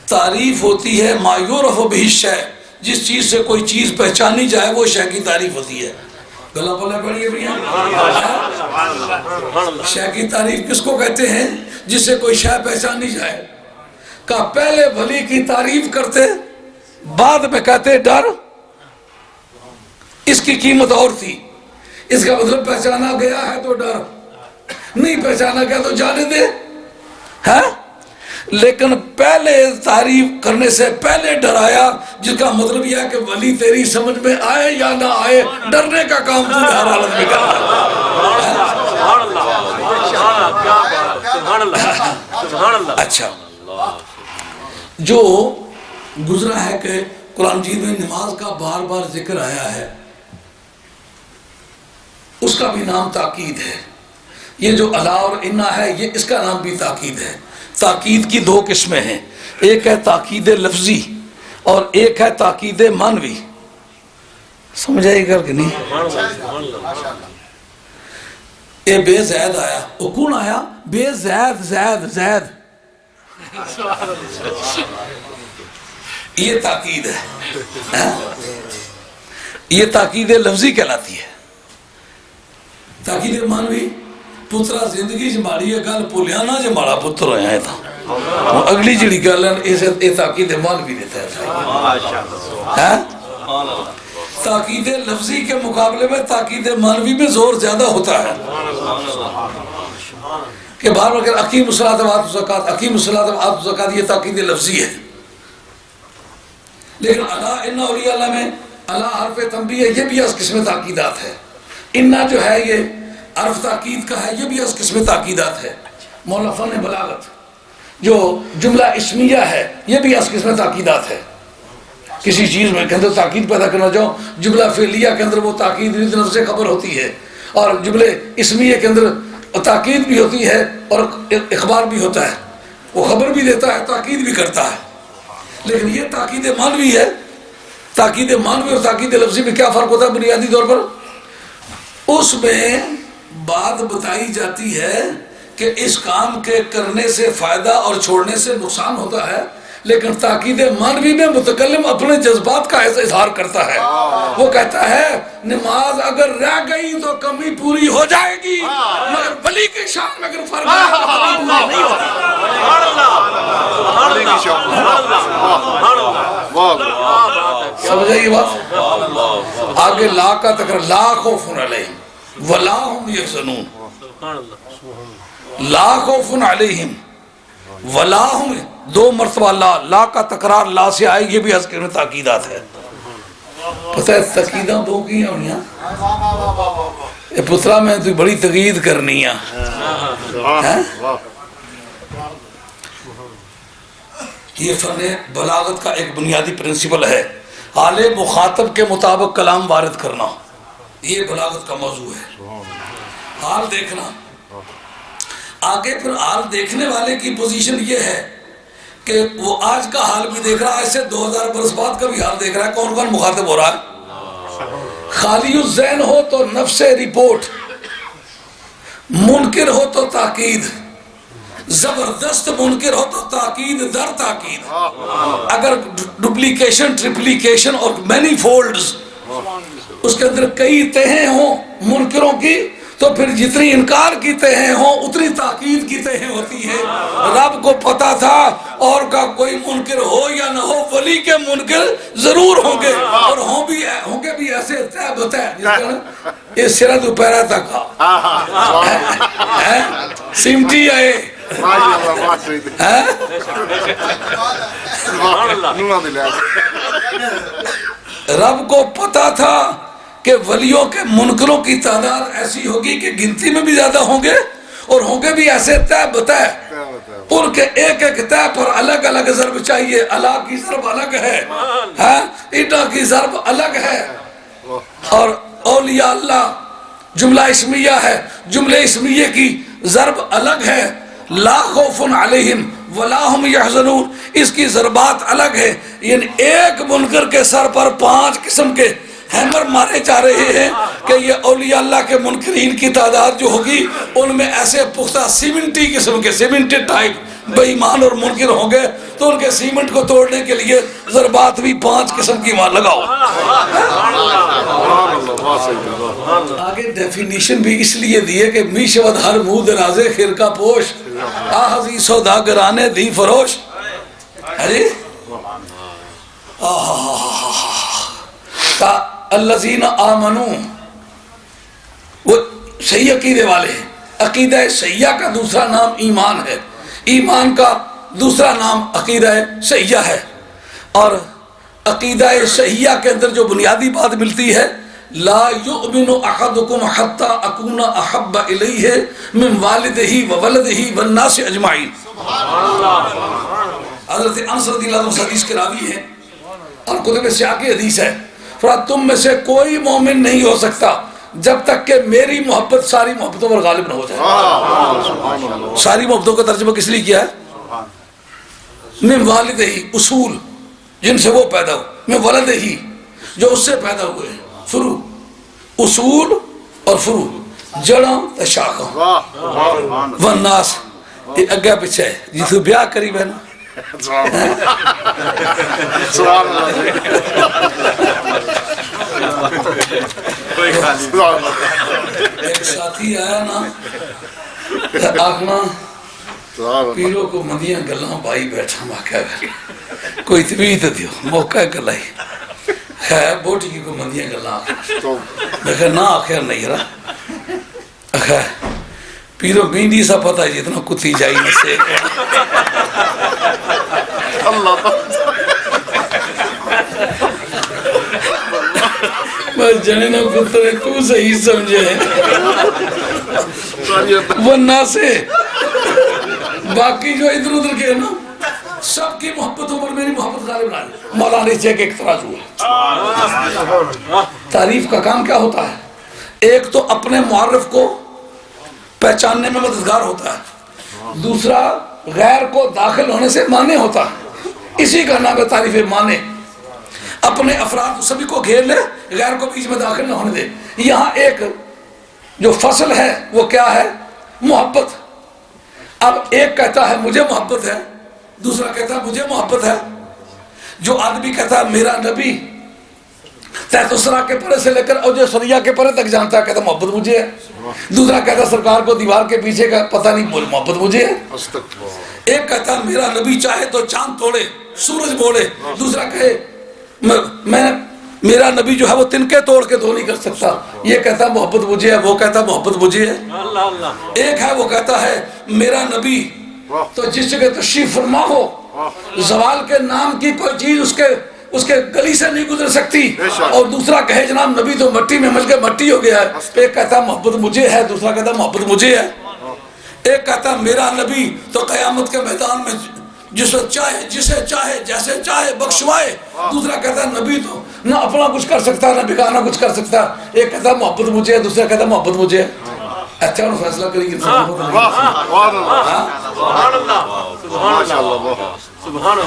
تعریف ہوتی ہے ما یعرف بہ الشیء، جس چیز سے کوئی چیز پہچانی جائے وہ شے کی تعریف ہوتی ہے. گلا پلے پڑھیے بھیا. شے کی تعریف کس کو کہتے ہیں؟ جس سے کوئی شے پہچانی جائے. کہ پہلے ولی کی تعریف کرتے بعد میں کہتے ڈر اس کی قیمت اور تھی. اس کا مطلب پہچانا گیا ہے تو ڈر، نہیں پہچانا گیا تو جانے دے. ہے لیکن پہلے تعریف کرنے سے پہلے ڈرایا، جس کا مطلب یہ ہے کہ ولی تیری سمجھ میں آئے یا نہ آئے ڈرنے کا کام تو ہر حالت میں کرنا. اچھا جو گزرا ہے کہ قرآن مجید میں نماز کا بار بار ذکر آیا ہے، اس کا بھی نام تاکید ہے. یہ جو الا اور انا ہے یہ اس کا نام بھی تاکید ہے. تاکید کی 2 قسمیں ہیں، ایک ہے تاکید لفظی اور ایک ہے تاکید معنوی. سمجھ آئی گا کہ نہیں؟ اے بے زید آیا، وہ کون آیا؟ بے زید، زید زید، یہ تاکید ہے. یہ تاکید لفظی کہلاتی ہے. تاکید معنوی پترا زندگی چ ماڑی ہے گل بھولیا نہ جو ماڑا پتر ہویا ہے. تو اگلی جڑی گل ہے یہ تاکید معنوی دیتا ہے. تاکید لفظی کے مقابلے میں تاکید معنوی میں زور زیادہ ہوتا ہے کہ بار بار اگر اقیم الصلاۃ و آتوا الزکات، اقیم الصلاۃ و آتوا الزکات، یہ تاکید لفظی ہے. لیکن الا ان اولیاء اللہ میں الا حرف تنبیہ ہے، یہ بھی اس قسم تاکیدات ہے. انا جو ہے یہ حرف تاکید کا ہے، یہ بھی اس قسم تاکیدات ہے. مولانا فن بلاغت جو جملہ اسمیہ ہے یہ بھی اس قسم تاکیدات ہے. کسی چیز میں کے اندر تاکید پیدا کرنا چاہو، جملہ فعلیہ کے اندر وہ تاکید نفس سے خبر ہوتی ہے، اور جملے اسمیہ کے اندر تاکید بھی ہوتی ہے اور اخبار بھی ہوتا ہے، وہ خبر بھی دیتا ہے، تاکید بھی کرتا ہے۔ لیکن یہ تاکید معنوی ہے، تاکید معنوی اور تاکید لفظی میں کیا فرق ہوتا ہے بنیادی طور پر؟ اس میں بات بتائی جاتی ہے کہ اس کام کے کرنے سے فائدہ اور چھوڑنے سے نقصان ہوتا ہے، لیکن تاکید معنوی میں متکلم اپنے جذبات کا اظہار کرتا ہے، وہ کہتا ہے نماز اگر رہ گئی تو کمی پوری ہو جائے گی، مگر ولی کی شان میں اگر فرق ہے تو کمی پوری نہیں ہوتی۔ سمجھے یہ بات؟ آگے لا کا تکرار، لا خوف علیہم ولا هم یحزنون، لا خوف علیہم ولا هم، دو مرتبہ لا کا تکرار لا سے آئے، یہ بھی حضرت میں تاکیدات ہے۔ پتہ ہے تاکیداں دو کی ہونی ہیں، یہ پترا میں تو بڑی تقید کرنی ہے۔ یہ فن بلاغت کا ایک بنیادی پرنسپل ہے، حال مخاطب کے مطابق کلام وارد کرنا، یہ بلاغت کا موضوع ہے، حال دیکھنا۔ آگے پھر حال دیکھنے والے کی پوزیشن یہ ہے کہ وہ آج کا حال بھی دیکھ رہا ہے، ایسے 2000 برس بعد کا بھی حال دیکھ رہا ہے، کون کون مخاطب ہو رہا ہے۔ خالی الذہن ہو تو نفس رپورٹ، منکر ہو تو تاکید، زبردست منکر ہو تو تاکید در تاکید، اگر ڈپلیکیشن ٹریپلیکیشن اور مینی فولڈز اس کے اندر کئی تہیں ہوں منکروں کی، تو پھر جتنی انکار کی تہیں ہوں اتنی تاکید کی تہیں ہوتی ہے۔ رب کو پتا تھا اور کا کوئی منکر ہو یا نہ ہو، ولی کے منکر ضرور ہوں گے، اور ہوں گے بھی ایسے تہ بتہ یہ سرہ دوپہرہ تک سمٹی آئے۔ رب کو پتا تھا کہ ولیوں کے منکروں کی تعداد ایسی ہوگی کہ گنتی میں بھی زیادہ ہوں گے، اور ہوں گے بھی ایسے تہ بتہ، ان کے ایک ایک تہ پر الگ الگ ضرب چاہیے، اللہ کی ضرب الگ ہے، ایٹا کی ضرب الگ ہے، اور اولیاء اللہ جملہ اسمیہ ہے، جملہ اسمیہ کی ضرب الگ ہے، لا خوف علیہم ولا هم یحزنون، اس کی ضربات الگ ہے، یعنی ایک منکر کے سر پر 5 قسم کے ہیمر مارے جا رہے ہیں کہ یہ اولیاء اللہ کے منکرین کی تعداد جو ہوگی ان میں ایسے پختہ سیمنٹی قسم کے سیمنٹڈ ٹائپ بے ایمان اور منکر ہوں گے، تو ان کے سیمنٹ کو توڑنے کے لیے ضربات بھی 5 قسم کی وہاں لگاؤ۔ آگے ڈیفینیشن بھی اس لیے دیئے کہ میشود ہر منہ درازے خرقہ پوش، آہذی سوداگرانے دی فروش۔ الذین آمنوا، وہ صحیح عقیدے والے ہیں، عقیدہ صحیحہ کا دوسرا نام ایمان ہے، ایمان کا دوسرا نام عقیدہ صحیحہ ہے، اور عقیدہ صحیحہ کے اندر جو بنیادی بات ملتی ہے، لا یؤمن احدکم حتی اکون احب الیہ من والدہ وولدہ والناس اجمعین۔ حضرت انس رضی اللہ عنہ حدیث کے راوی ہیں، اور کتب سیاق کی حدیث ہے، فرمایا تم میں سے کوئی مومن نہیں ہو سکتا جب تک کہ میری محبت ساری محبتوں پر غالب نہ ہو جائے۔ ساری محبتوں کا ترجمہ کس لیے کیا ہے؟ من والدہ، اصول جن سے وہ پیدا ہو، من ولدہ جو اس سے پیدا ہوئے، فروع، اصول اور فروع، جڑاں تے شاخاں، والناس یہ اگے پیچھے ہے، جتو بیاہ قریب ہے نا، ایک ساتھی آیا نا، آخنا پیروں کو مندیاں گلاں بائی بیٹھا، موقع کوئی تبیت دیو، موقع گلائی ہے بوٹی کو مندیاں گلاں آخنا، میں کہا نا آخر نہیں رہا، پیرو بیندی سا پتہ ہے جتنا کتی جائی نہ سے بس جنے نہ پتر تو صحیح سمجھے ورنہ سے باقی جو ادھر ادھر کے نا سب کی محبتوں پر میری محبت غالب نہ آئے۔ مولانا اس جگہ ایک ترازو ہے۔ تعریف کا کام کیا ہوتا ہے؟ ایک تو اپنے معرف کو پہچاننے میں مددگار ہوتا ہے، دوسرا غیر کو داخل ہونے سے مانع ہوتا ہے، اسی کا نام ہے تعریف مانع۔ اپنے افراد سبھی کو گھیر لے، غیر کو بیچ میں داخل نہ ہونے دے۔ یہاں ایک جو فصل ہے وہ کیا ہے؟ محبت۔ اب ایک کہتا ہے مجھے محبت ہے، دوسرا کہتا ہے مجھے محبت ہے۔ جو آدمی کہتا ہے میرا نبی تحت اسرا کے پرے سے لے کر اوجے سریا کے پرے تک جانتا ہے، کہتا محبت مجھے ہے۔ دوسرا کہتا ہے سرکار کو دیوار کے پیچھے کا پتہ نہیں، بول محبت مجھے ہے۔ ایک کہتا ہے میرا نبی چاہے تو چاند توڑے سورج بوڑے، دوسرا کہے میرا نبی جو ہے وہ تنکے توڑ کے دو نہیں کر سکتا، یہ کہتا محبت مجھے ہے، وہ کہتا محبت مجھے ہے۔ ایک ہے وہ کہتا ہے میرا نبی تو جس جگہ تشریف فرما ہو زوال کے نام کی کوئی چیز اس کے گلی سے نہیں گزر سکتی، اور دوسرا کہے جناب نبی تو مٹی میں مچ کے مٹی ہو گیا ہے۔ ایک کہتا محبت مجھے ہے، دوسرا کہتا محبت مجھے ہے۔ ایک کہتا میرا نبی تو قیامت کے میدان میں جسے چاہے جیسے چاہے بخشوائے، دوسرا کہتا ہے نبی تو نہ اپنا کچھ کر سکتا نہ بگانا کچھ کر سکتا۔ ایک کہتا محبت مجھے ہے، دوسرا کہتا محبت مجھے ہے۔ اچھا انہوں فیصلہ کریں گے۔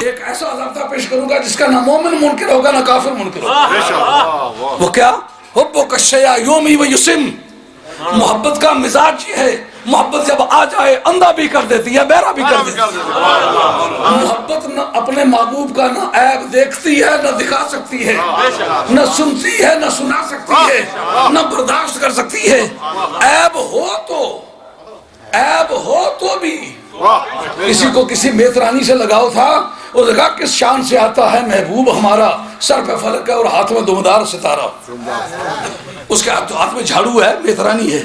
ایک ایسا ضابطہ پیش کروں گا جس کا نہ مومن منکر ہوگا نہ کافر منکر ہوگا۔ وہ کیا؟ حبک الشیء یومی و یسم۔ محبت کا مزاج یہ ہے، محبت جب آ جائے اندھا بھی کر دیتی ہے، بہرا بھی کر دیتی ہے۔ محبت نہ اپنے محبوب کا نہ عیب دیکھتی ہے نہ دکھا سکتی ہے، نہ سنتی ہے نہ سنا سکتی ہے، نہ برداشت کر سکتی ہے۔ عیب ہو تو بھی کسی کو کسی میترانی سے لگاؤ تھا، وہ لگا کس شان سے آتا ہے محبوب ہمارا، سر پہ فلک ہے اور ہاتھ میں دمدار ستارہ۔ اس کے ہاتھ میں جھاڑو ہے، میترانی ہے۔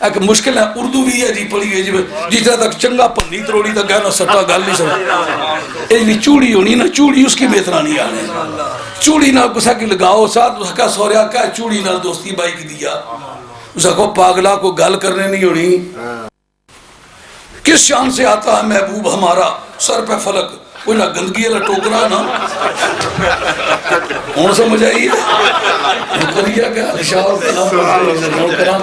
ایک مشکل ہے، اردو بھی ہے جی پڑھی ہے جی، جتنا تک چنگا پنی تروڑی تک گہنا سٹا گل نہیں سکتا۔ ایلی چوڑی ہونی نا، چوڑی اس کی میترانی آنے، چوڑی نہ کسا کی لگاؤ ساتھ اس کا سوریا کا چوڑی نہ دوستی بائی کی دیا، اس کو پاگلا کو گل کرنے نہیں ہونی۔ کس شان سے آتا ہے محبوب ہمارا، سر پہ فلک، کوئی نہ گندگی ہے نہ ٹوکرا نہ ہوں سمجھ آئیے نوکریہ کا اشار کرام